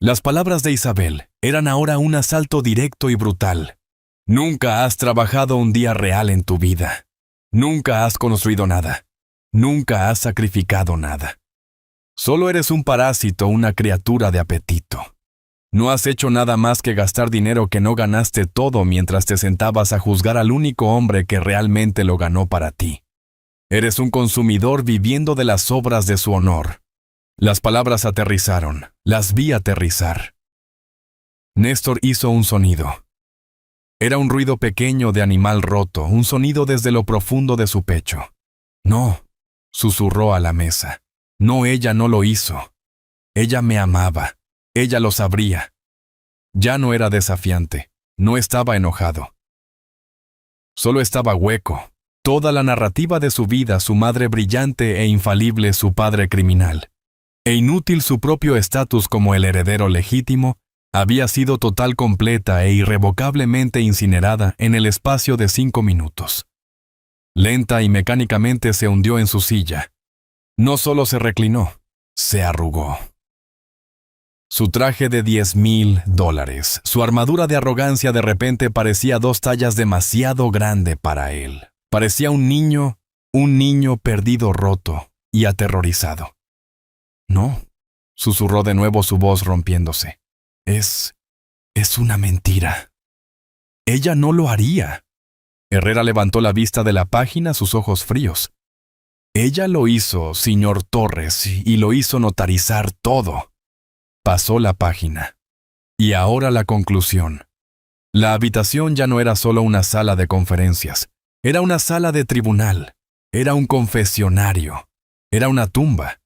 Speaker 1: Las palabras de Isabel eran ahora un asalto directo y brutal. Nunca has trabajado un día real en tu vida. Nunca has construido nada. Nunca has sacrificado nada. Solo eres un parásito, una criatura de apetito. No has hecho nada más que gastar dinero que no ganaste todo mientras te sentabas a juzgar al único hombre que realmente lo ganó para ti. Eres un consumidor viviendo de las obras de su honor. Las palabras aterrizaron. Las vi aterrizar. Néstor hizo un sonido. Era un ruido pequeño de animal roto, un sonido desde lo profundo de su pecho. No, susurró a la mesa. No, ella no lo hizo. Ella me amaba. Ella lo sabría. Ya no era desafiante. No estaba enojado. Solo estaba hueco. Toda la narrativa de su vida, su madre brillante e infalible, su padre criminal, e inútil su propio estatus como el heredero legítimo, había sido total, completa e irrevocablemente incinerada en el espacio de 5 minutos. Lenta y mecánicamente se hundió en su silla. No solo se reclinó, se arrugó. Su traje de $10,000, su armadura de arrogancia de repente parecía 2 tallas demasiado grande para él. Parecía un niño perdido, roto y aterrorizado. No, susurró de nuevo, su voz rompiéndose. Es una mentira. Ella no lo haría. Herrera levantó la vista de la página, sus ojos fríos. Ella lo hizo, señor Torres, y lo hizo notarizar todo. Pasó la página. Y ahora la conclusión. La habitación ya no era solo una sala de conferencias. Era una sala de tribunal. Era un confesionario. Era una tumba.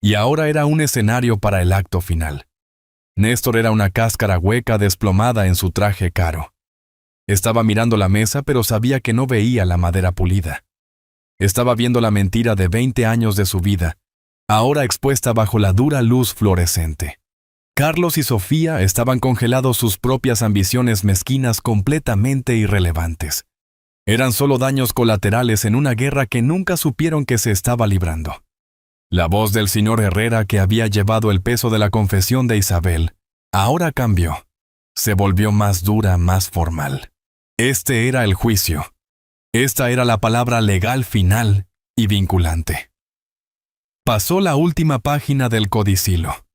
Speaker 1: Y ahora era un escenario para el acto final. Néstor era una cáscara hueca desplomada en su traje caro. Estaba mirando la mesa, pero sabía que no veía la madera pulida. Estaba viendo la mentira de 20 años de su vida, ahora expuesta bajo la dura luz fluorescente. Carlos y Sofía estaban congelados, sus propias ambiciones mezquinas completamente irrelevantes. Eran solo daños colaterales en una guerra que nunca supieron que se estaba librando. La voz del señor Herrera, que había llevado el peso de la confesión de Isabel, ahora cambió. Se volvió más dura, más formal. Este era el juicio. Esta era la palabra legal final y vinculante. Pasó la última página del codicilo.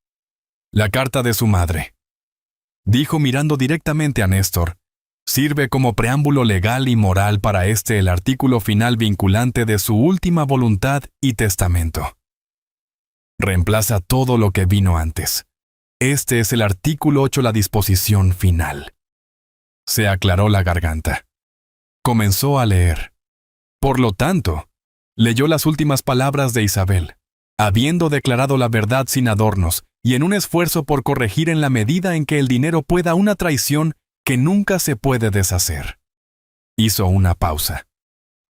Speaker 1: La carta de su madre. Dijo mirando directamente a Néstor. Sirve como preámbulo legal y moral para el artículo final vinculante de su última voluntad y testamento. Reemplaza todo lo que vino antes. Este es el artículo 8, la disposición final. Se aclaró la garganta. Comenzó a leer. Por lo tanto, leyó las últimas palabras de Isabel, habiendo declarado la verdad sin adornos y en un esfuerzo por corregir en la medida en que el dinero pueda una traición que nunca se puede deshacer. Hizo una pausa.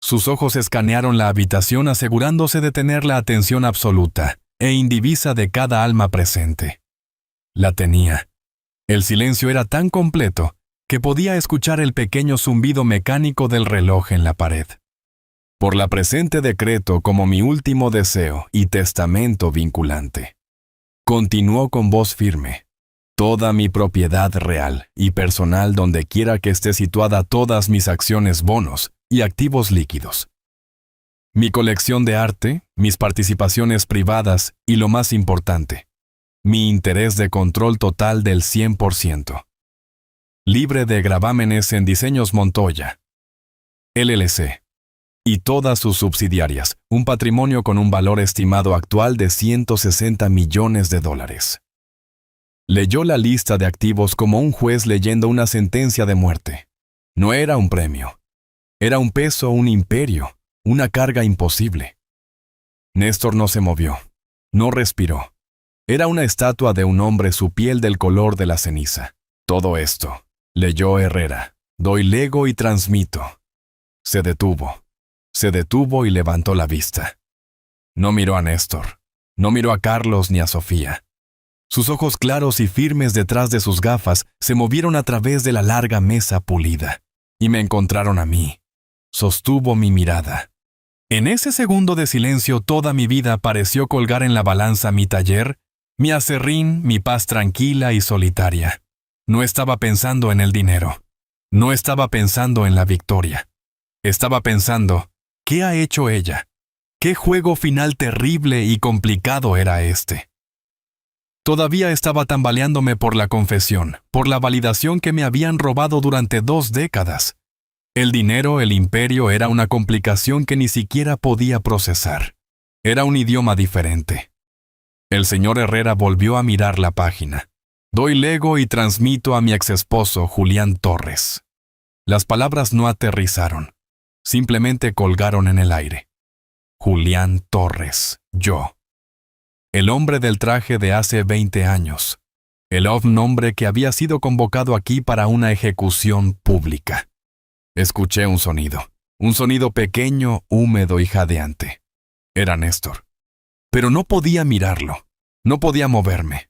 Speaker 1: Sus ojos escanearon la habitación asegurándose de tener la atención absoluta e indivisa de cada alma presente. La tenía. El silencio era tan completo que podía escuchar el pequeño zumbido mecánico del reloj en la pared. Por la presente decreto como mi último deseo y testamento vinculante. Continuó con voz firme. Toda mi propiedad real y personal donde quiera que esté situada todas mis acciones, bonos y activos líquidos. Mi colección de arte, mis participaciones privadas y lo más importante, mi interés de control total del 100%. Libre de gravámenes en Diseños Montoya, LLC. Y todas sus subsidiarias, un patrimonio con un valor estimado actual de $160 millones. Leyó la lista de activos como un juez leyendo una sentencia de muerte. No era un premio. Era un peso, un imperio, una carga imposible. Néstor no se movió, no respiró. Era una estatua de un hombre, su piel del color de la ceniza. Todo esto, leyó Herrera, doy lego y transmito. Se detuvo y levantó la vista. No miró a Néstor, no miró a Carlos ni a Sofía. Sus ojos claros y firmes detrás de sus gafas se movieron a través de la larga mesa pulida, y me encontraron a mí. Sostuvo mi mirada. En ese segundo de silencio toda mi vida pareció colgar en la balanza mi taller, mi aserrín, mi paz tranquila y solitaria. No estaba pensando en el dinero. No estaba pensando en la victoria. Estaba pensando, ¿qué ha hecho ella? ¿Qué juego final terrible y complicado era este? Todavía estaba tambaleándome por la confesión, por la validación que me habían robado durante 2 décadas. El dinero, el imperio, era una complicación que ni siquiera podía procesar. Era un idioma diferente. El señor Herrera volvió a mirar la página. Doy lego y transmito a mi exesposo Julián Torres. Las palabras no aterrizaron, simplemente colgaron en el aire. Julián Torres, yo. El hombre del traje de hace 20 años. El nombre que había sido convocado aquí para una ejecución pública. Escuché un sonido pequeño, húmedo y jadeante. Era Néstor. Pero no podía mirarlo, no podía moverme.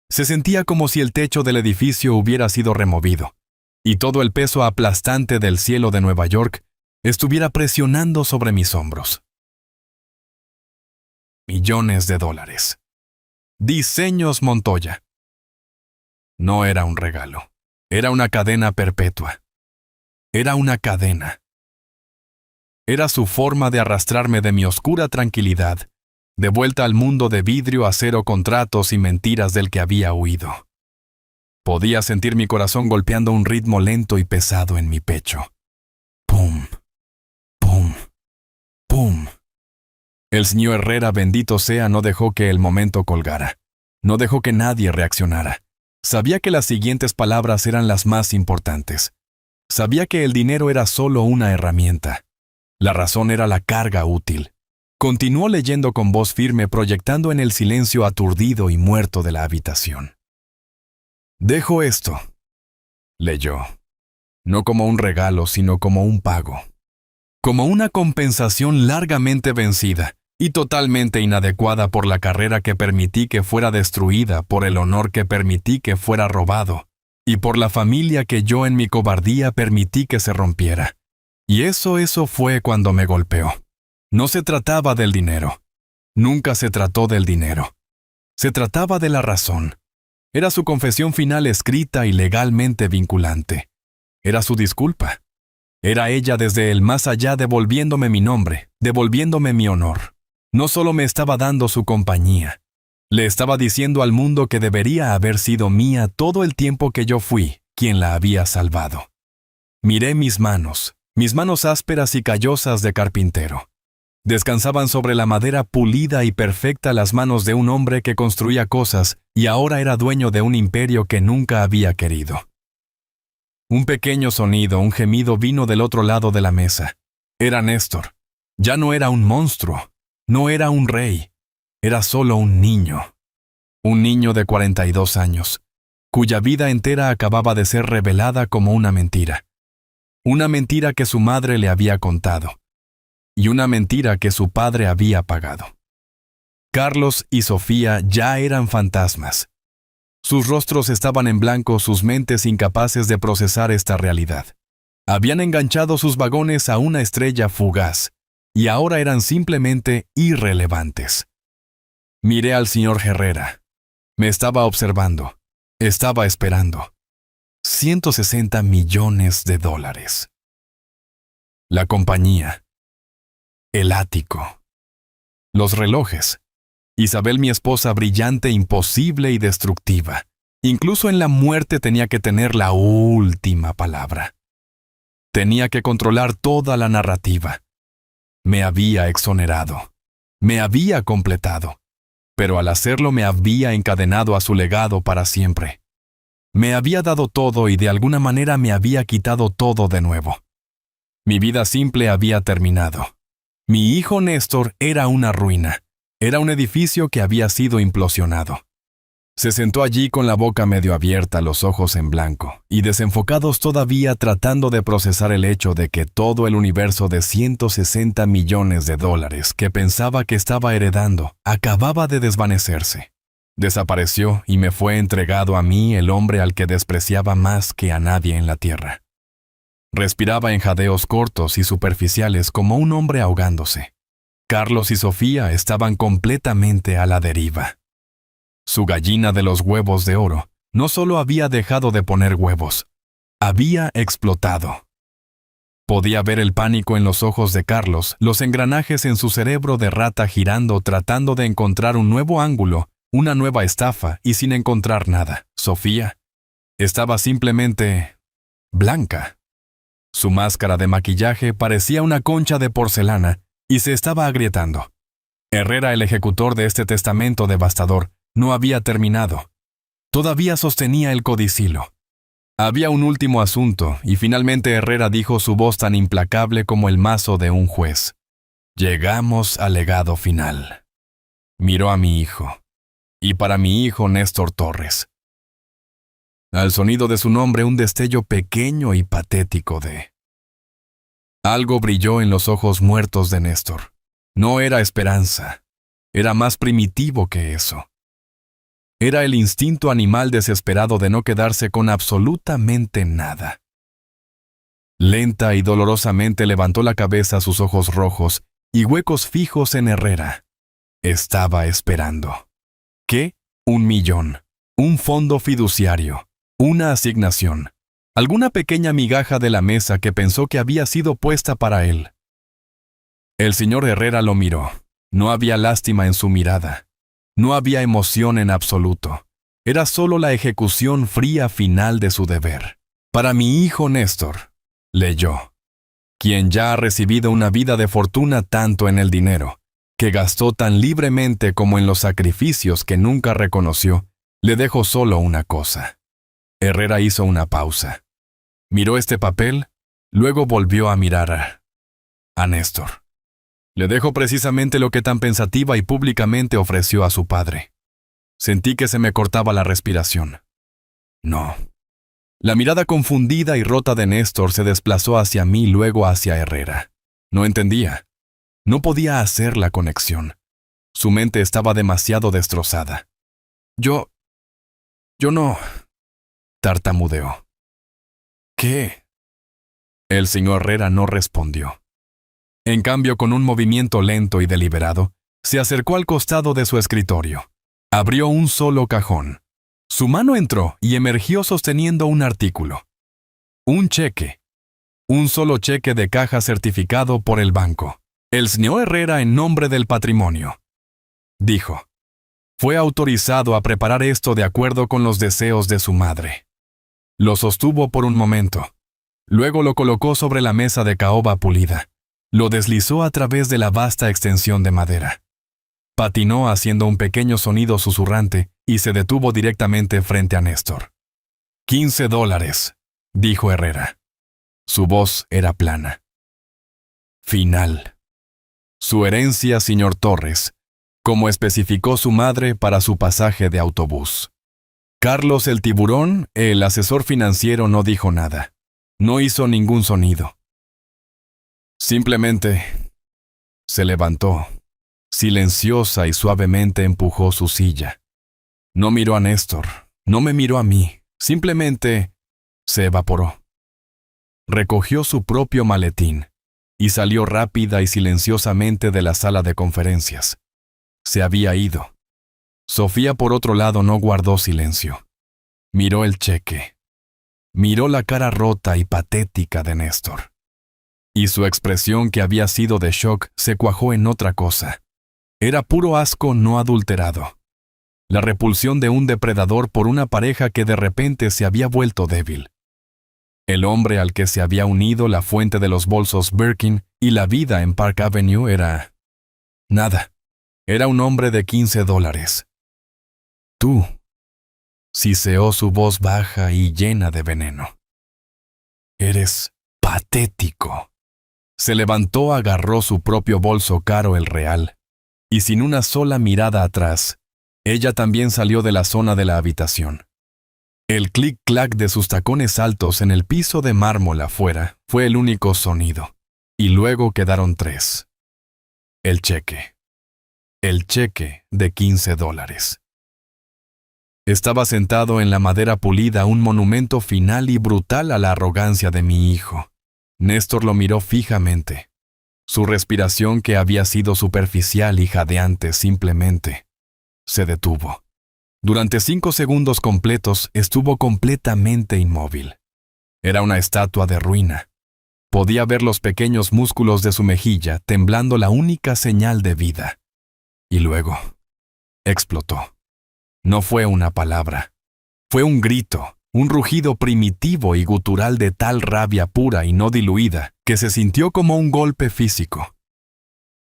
Speaker 1: Se sentía como si el techo del edificio hubiera sido removido, y todo el peso aplastante del cielo de Nueva York estuviera presionando sobre mis hombros. Millones de dólares. Diseños Montoya. No era un regalo. Era una cadena perpetua. Era una cadena. Era su forma de arrastrarme de mi oscura tranquilidad, de vuelta al mundo de vidrio, acero, contratos y mentiras del que había huido. Podía sentir mi corazón golpeando un ritmo lento y pesado en mi pecho. Pum, pum, pum. El señor Herrera, bendito sea, no dejó que el momento colgara. No dejó que nadie reaccionara. Sabía que las siguientes palabras eran las más importantes. Sabía que el dinero era solo una herramienta. La razón era la carga útil. Continuó leyendo con voz firme, proyectando en el silencio aturdido y muerto de la habitación. Dejo esto, leyó, no como un regalo, sino como un pago. Como una compensación largamente vencida y totalmente inadecuada por la carrera que permití que fuera destruida, por el honor que permití que fuera robado, y por la familia que yo en mi cobardía permití que se rompiera. Y eso fue cuando me golpeó. No se trataba del dinero. Nunca se trató del dinero. Se trataba de la razón. Era su confesión final escrita y legalmente vinculante. Era su disculpa. Era ella desde el más allá devolviéndome mi nombre, devolviéndome mi honor. No solo me estaba dando su compañía, le estaba diciendo al mundo que debería haber sido mía todo el tiempo que yo fui quien la había salvado. Miré mis manos ásperas y callosas de carpintero. Descansaban sobre la madera pulida y perfecta las manos de un hombre que construía cosas y ahora era dueño de un imperio que nunca había querido. Un pequeño sonido, un gemido vino del otro lado de la mesa. Era Néstor. Ya no era un monstruo, no era un rey, era solo un niño. Un niño de 42 años, cuya vida entera acababa de ser revelada como una mentira. Una mentira que su madre le había contado. Y una mentira que su padre había pagado. Carlos y Sofía ya eran fantasmas. Sus rostros estaban en blanco, sus mentes incapaces de procesar esta realidad. Habían enganchado sus vagones a una estrella fugaz, y ahora eran simplemente irrelevantes. Miré al señor Herrera. Me estaba observando. Estaba esperando. $160 millones. La compañía. El ático. Los relojes. Isabel, mi esposa, brillante, imposible y destructiva. Incluso en la muerte tenía que tener la última palabra. Tenía que controlar toda la narrativa. Me había exonerado. Me había completado. Pero al hacerlo me había encadenado a su legado para siempre. Me había dado todo y de alguna manera me había quitado todo de nuevo. Mi vida simple había terminado. Mi hijo Néstor era una ruina. Era un edificio que había sido implosionado. Se sentó allí con la boca medio abierta, los ojos en blanco, y desenfocados todavía tratando de procesar el hecho de que todo el universo de $160 millones que pensaba que estaba heredando acababa de desvanecerse. Desapareció y me fue entregado a mí, el hombre al que despreciaba más que a nadie en la tierra. Respiraba en jadeos cortos y superficiales como un hombre ahogándose. Carlos y Sofía estaban completamente a la deriva. Su gallina de los huevos de oro no solo había dejado de poner huevos, había explotado. Podía ver el pánico en los ojos de Carlos, los engranajes en su cerebro de rata girando tratando de encontrar un nuevo ángulo, una nueva estafa y sin encontrar nada. Sofía estaba simplemente blanca. Su máscara de maquillaje parecía una concha de porcelana y se estaba agrietando. Herrera, el ejecutor de este testamento devastador, no había terminado. Todavía sostenía el codicilo. Había un último asunto, y finalmente Herrera dijo su voz tan implacable como el mazo de un juez. Llegamos al legado final. Miró a mi hijo, y para mi hijo Néstor Torres. Al sonido de su nombre, un destello pequeño y patético de... Algo brilló en los ojos muertos de Néstor. No era esperanza. Era más primitivo que eso. Era el instinto animal desesperado de no quedarse con absolutamente nada. Lenta y dolorosamente levantó la cabeza a sus ojos rojos y huecos fijos en Herrera. Estaba esperando. ¿Qué? 1 millón. Un fondo fiduciario. Una asignación. Alguna pequeña migaja de la mesa que pensó que había sido puesta para él. El señor Herrera lo miró. No había lástima en su mirada. No había emoción en absoluto. Era solo la ejecución fría final de su deber. Para mi hijo Néstor, leyó, quien ya ha recibido una vida de fortuna tanto en el dinero, que gastó tan libremente como en los sacrificios que nunca reconoció, le dejo solo una cosa. Herrera hizo una pausa. Miró este papel, luego volvió a mirar a Néstor. Le dejo precisamente lo que tan pensativa y públicamente ofreció a su padre. Sentí que se me cortaba la respiración. No. La mirada confundida y rota de Néstor se desplazó hacia mí, luego hacia Herrera. No entendía. No podía hacer la conexión. Su mente estaba demasiado destrozada. Yo no... tartamudeó. ¿Qué? El señor Herrera no respondió. En cambio, con un movimiento lento y deliberado, se acercó al costado de su escritorio. Abrió un solo cajón. Su mano entró y emergió sosteniendo un artículo. Un cheque. Un solo cheque de caja certificado por el banco. El señor Herrera en nombre del patrimonio. Dijo. Fue autorizado a preparar esto de acuerdo con los deseos de su madre. Lo sostuvo por un momento. Luego lo colocó sobre la mesa de caoba pulida. Lo deslizó a través de la vasta extensión de madera. Patinó haciendo un pequeño sonido susurrante y se detuvo directamente frente a Néstor. $15, dijo Herrera. Su voz era plana. Final. Su herencia, señor Torres, como especificó su madre para su pasaje de autobús. Carlos el Tiburón, el asesor financiero, no dijo nada. No hizo ningún sonido. Simplemente se levantó, silenciosa y suavemente empujó su silla. No miró a Néstor, no me miró a mí, simplemente se evaporó. Recogió su propio maletín y salió rápida y silenciosamente de la sala de conferencias. Se había ido. Sofía, por otro lado, no guardó silencio. Miró el cheque. Miró la cara rota y patética de Néstor. Y su expresión, que había sido de shock, se cuajó en otra cosa. Era puro asco no adulterado. La repulsión de un depredador por una pareja que de repente se había vuelto débil. El hombre al que se había unido la fuente de los bolsos Birkin y la vida en Park Avenue era... nada. Era un hombre de $15. Tú, siseó su voz baja y llena de veneno. Eres patético. Se levantó, agarró su propio bolso caro, el real, y sin una sola mirada atrás, ella también salió de la zona de la habitación. El clic-clac de sus tacones altos en el piso de mármol afuera fue el único sonido, y luego quedaron 3. El cheque. El cheque de $15. Estaba sentado en la madera pulida, un monumento final y brutal a la arrogancia de mi hijo. Néstor lo miró fijamente. Su respiración, que había sido superficial y jadeante, simplemente se detuvo. Durante 5 segundos completos estuvo completamente inmóvil. Era una estatua de ruina. Podía ver los pequeños músculos de su mejilla temblando, la única señal de vida. Y luego explotó. No fue una palabra. Fue un grito, un rugido primitivo y gutural de tal rabia pura y no diluida que se sintió como un golpe físico.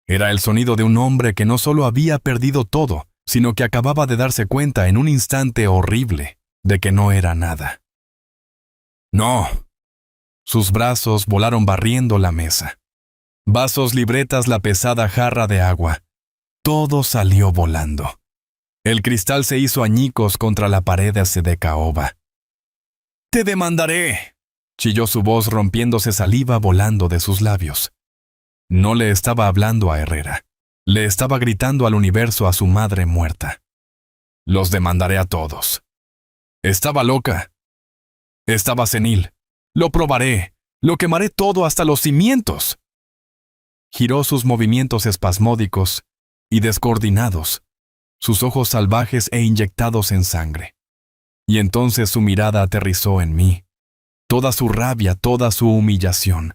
Speaker 1: Era el sonido de un hombre que no solo había perdido todo, sino que acababa de darse cuenta en un instante horrible de que no era nada. ¡No! Sus brazos volaron barriendo la mesa. Vasos, libretas, la pesada jarra de agua. Todo salió volando. El cristal se hizo añicos contra la pared de caoba. «¡Te demandaré!», chilló su voz, rompiéndose, saliva volando de sus labios. No le estaba hablando a Herrera. Le estaba gritando al universo, a su madre muerta. «Los demandaré a todos». Estaba loca. Estaba senil. «Lo probaré. Lo quemaré todo hasta los cimientos». Giró sus movimientos espasmódicos y descoordinados, sus ojos salvajes e inyectados en sangre. Y entonces su mirada aterrizó en mí. Toda su rabia, toda su humillación,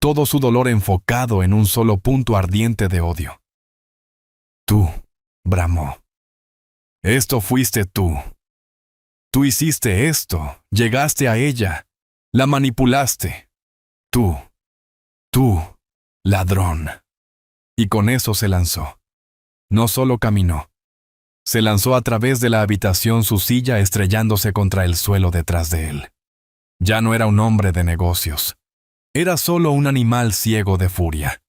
Speaker 1: todo su dolor enfocado en un solo punto ardiente de odio. «Tú», bramó. «Esto fuiste tú. Tú hiciste esto, llegaste a ella, la manipulaste. Tú, ladrón». Y con eso se lanzó. No solo caminó. Se lanzó a través de la habitación, su silla estrellándose contra el suelo detrás de él. Ya no era un hombre de negocios. Era solo un animal ciego de furia.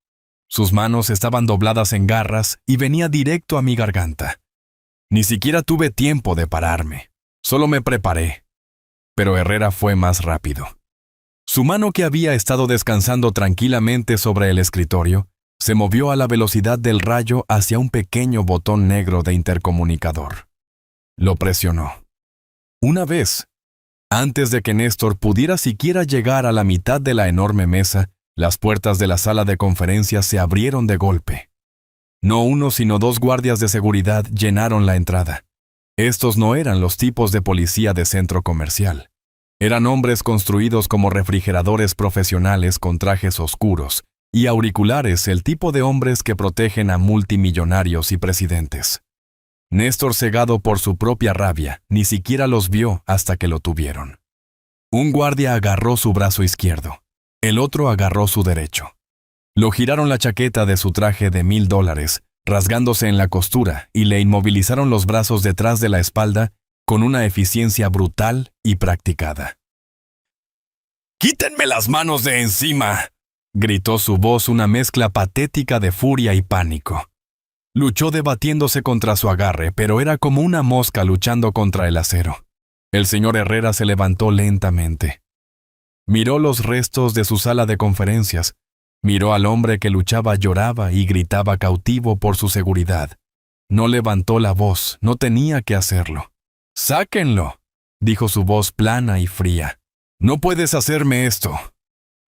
Speaker 1: Sus manos estaban dobladas en garras y venía directo a mi garganta. Ni siquiera tuve tiempo de pararme. Solo me preparé. Pero Herrera fue más rápido. Su mano, que había estado descansando tranquilamente sobre el escritorio, se movió a la velocidad del rayo hacia un pequeño botón negro de intercomunicador. Lo presionó. Una vez, antes de que Néstor pudiera siquiera llegar a la mitad de la enorme mesa, las puertas de la sala de conferencias se abrieron de golpe. No uno, sino 2 guardias de seguridad llenaron la entrada. Estos no eran los tipos de policía de centro comercial. Eran hombres construidos como refrigeradores profesionales con trajes oscuros y auriculares, el tipo de hombres que protegen a multimillonarios y presidentes. Néstor, cegado por su propia rabia, ni siquiera los vio hasta que lo tuvieron. Un guardia agarró su brazo izquierdo. El otro agarró su derecho. Lo giraron la chaqueta de su traje de $1,000, rasgándose en la costura, y le inmovilizaron los brazos detrás de la espalda con una eficiencia brutal y practicada. «¡Quítenme las manos de encima!», gritó su voz, una mezcla patética de furia y pánico. Luchó debatiéndose contra su agarre, pero era como una mosca luchando contra el acero. El señor Herrera se levantó lentamente. Miró los restos de su sala de conferencias. Miró al hombre que luchaba, lloraba y gritaba cautivo por su seguridad. No levantó la voz, no tenía que hacerlo. «¡Sáquenlo!», dijo su voz plana y fría. «No puedes hacerme esto»,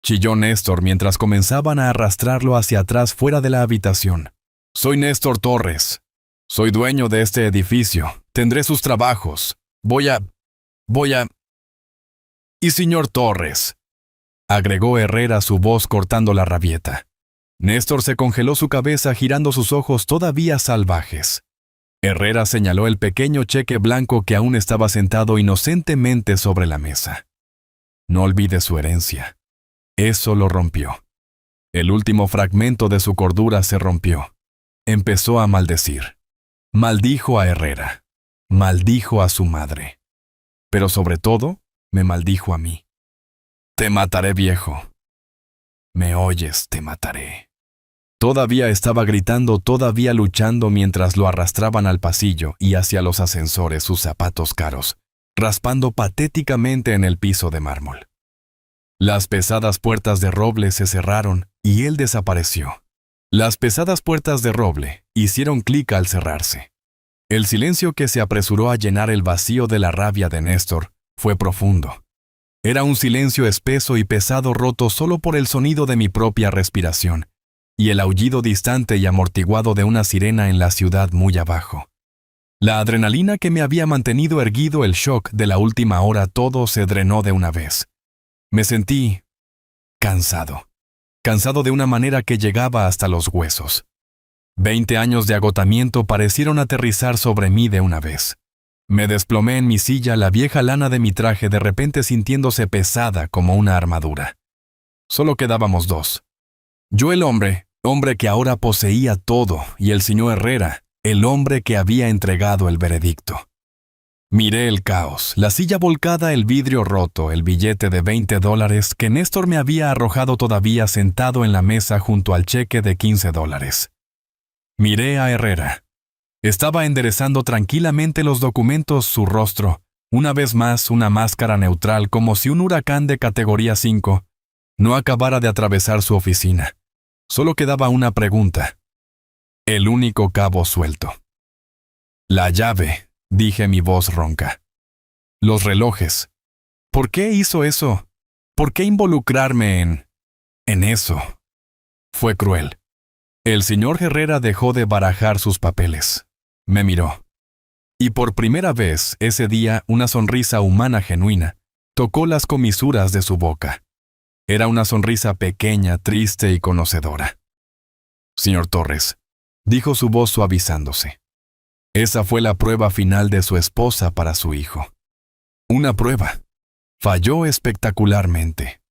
Speaker 1: chilló Néstor mientras comenzaban a arrastrarlo hacia atrás fuera de la habitación. «Soy Néstor Torres. Soy dueño de este edificio. Tendré sus trabajos. Voy a... Y señor Torres», agregó Herrera, su voz cortando la rabieta. Néstor se congeló su cabeza, girando sus ojos todavía salvajes. Herrera señaló el pequeño cheque blanco que aún estaba sentado inocentemente sobre la mesa. «No olvide su herencia». Eso lo rompió. El último fragmento de su cordura se rompió. Empezó a maldecir. Maldijo a Herrera. Maldijo a su madre. Pero sobre todo, me maldijo a mí. «Te mataré, viejo. ¿Me oyes? Te mataré». Todavía estaba gritando, todavía luchando mientras lo arrastraban al pasillo y hacia los ascensores, sus zapatos caros, raspando patéticamente en el piso de mármol. Las pesadas puertas de roble se cerraron y él desapareció. Las pesadas puertas de roble hicieron clic al cerrarse. El silencio que se apresuró a llenar el vacío de la rabia de Néstor fue profundo. Era un silencio espeso y pesado, roto solo por el sonido de mi propia respiración y el aullido distante y amortiguado de una sirena en la ciudad muy abajo. La adrenalina que me había mantenido erguido, el shock de la última hora, todo se drenó de una vez. Me sentí cansado de una manera que llegaba hasta los huesos. 20 años de agotamiento parecieron aterrizar sobre mí de una vez. Me desplomé en mi silla, la vieja lana de mi traje de repente sintiéndose pesada como una armadura. Solo quedábamos dos. Yo, el hombre que ahora poseía todo, y el señor Herrera, el hombre que había entregado el veredicto. Miré el caos, la silla volcada, el vidrio roto, el billete de $20 que Néstor me había arrojado todavía sentado en la mesa junto al cheque de $15. Miré a Herrera. Estaba enderezando tranquilamente los documentos, su rostro, una vez más una máscara neutral, como si un huracán de categoría 5 no acabara de atravesar su oficina. Solo quedaba una pregunta. El único cabo suelto. «La llave», dije, mi voz ronca. «Los relojes. ¿Por qué hizo eso? ¿Por qué involucrarme en eso?» Fue cruel. El señor Herrera dejó de barajar sus papeles. Me miró. Y por primera vez ese día una sonrisa humana genuina tocó las comisuras de su boca. Era una sonrisa pequeña, triste y conocedora. «Señor Torres», dijo su voz suavizándose. Esa fue la prueba final de su esposa para su hijo. Una prueba. Falló espectacularmente.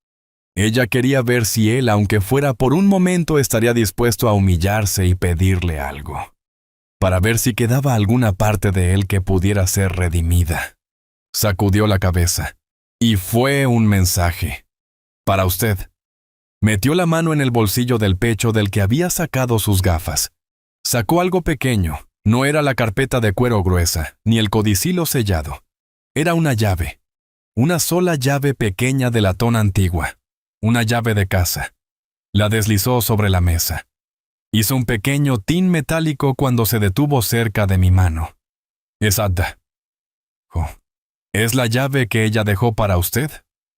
Speaker 1: Ella quería ver si él, aunque fuera por un momento, estaría dispuesto a humillarse y pedirle algo. Para ver si quedaba alguna parte de él que pudiera ser redimida. Sacudió la cabeza. Y fue un mensaje. «Para usted». Metió la mano en el bolsillo del pecho del que había sacado sus gafas. Sacó algo pequeño. No era la carpeta de cuero gruesa, ni el codicilo sellado. Era una llave. Una sola llave pequeña de latón antigua. Una llave de casa. La deslizó sobre la mesa. Hizo un pequeño tin metálico cuando se detuvo cerca de mi mano. «Exacta». Oh, ¿es la llave que ella dejó para usted?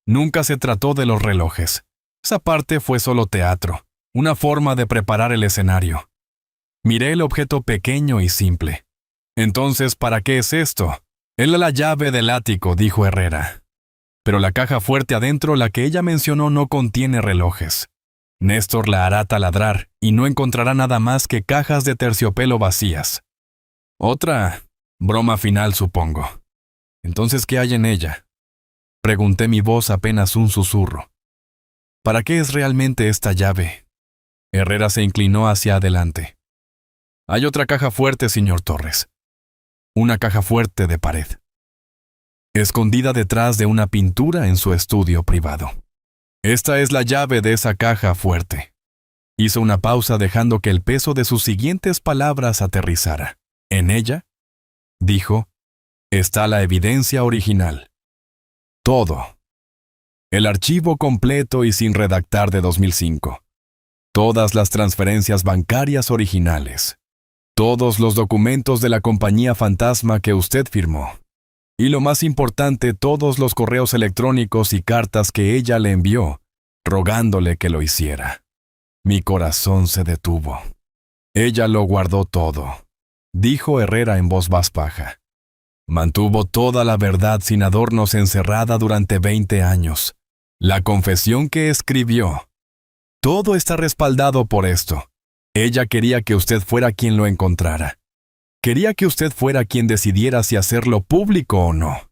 Speaker 1: Nunca se trató de los relojes. Esa parte fue solo teatro, una forma de preparar el escenario. Miré el objeto pequeño y simple. «Entonces, ¿para qué es esto?» «Es la llave del ático», dijo Herrera. «Pero la caja fuerte adentro, la que ella mencionó, no contiene relojes. Néstor la hará taladrar y no encontrará nada más que cajas de terciopelo vacías. Otra broma final, supongo. Entonces, ¿qué hay en ella?» Pregunté, mi voz apenas un susurro. ¿Para qué es realmente esta llave? Herrera se inclinó hacia adelante. Hay otra caja fuerte, señor Torres. Una caja fuerte de pared, escondida detrás de una pintura en su estudio privado. Esta es la llave de esa caja fuerte. Hizo una pausa dejando que el peso de sus siguientes palabras aterrizara. En ella, dijo, está la evidencia original. Todo. El archivo completo y sin redactar de 2005. Todas las transferencias bancarias originales. Todos los documentos de la compañía fantasma que usted firmó. Y lo más importante, todos los correos electrónicos y cartas que ella le envió, rogándole que lo hiciera. Mi corazón se detuvo. Ella lo guardó todo, dijo Herrera en voz más baja. Mantuvo toda la verdad sin adornos encerrada durante 20 años. La confesión que escribió. Todo está respaldado por esto. Ella quería que usted fuera quien lo encontrara. Quería que usted fuera quien decidiera si hacerlo público o no.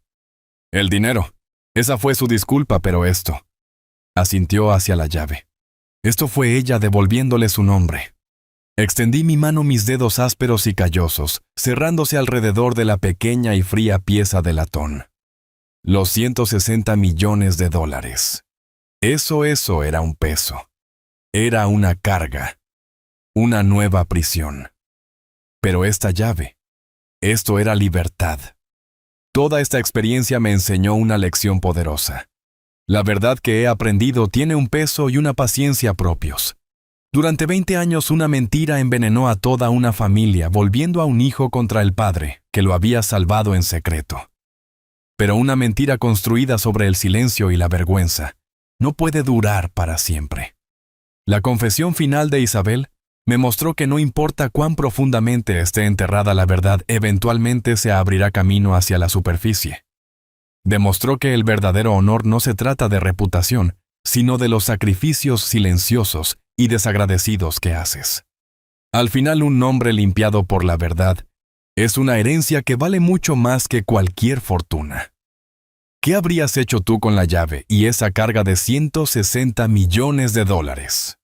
Speaker 1: El dinero. Esa fue su disculpa, pero esto. Asintió hacia la llave. Esto fue ella devolviéndole su nombre. Extendí mi mano, mis dedos ásperos y callosos, cerrándose alrededor de la pequeña y fría pieza de latón. Los 160 millones de dólares. Eso era un peso. Era una carga. Una nueva prisión. Pero esta llave, esto era libertad. Toda esta experiencia me enseñó una lección poderosa. La verdad que he aprendido tiene un peso y una paciencia propios. Durante 20 años una mentira envenenó a toda una familia, volviendo a un hijo contra el padre, que lo había salvado en secreto. Pero una mentira construida sobre el silencio y la vergüenza no puede durar para siempre. La confesión final de Isabel me mostró que no importa cuán profundamente esté enterrada la verdad, eventualmente se abrirá camino hacia la superficie. Demostró que el verdadero honor no se trata de reputación, sino de los sacrificios silenciosos y desagradecidos que haces. Al final, un nombre limpiado por la verdad es una herencia que vale mucho más que cualquier fortuna. ¿Qué habrías hecho tú con la llave y esa carga de 160 millones de dólares?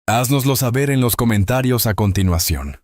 Speaker 1: Háznoslo saber en los comentarios a continuación.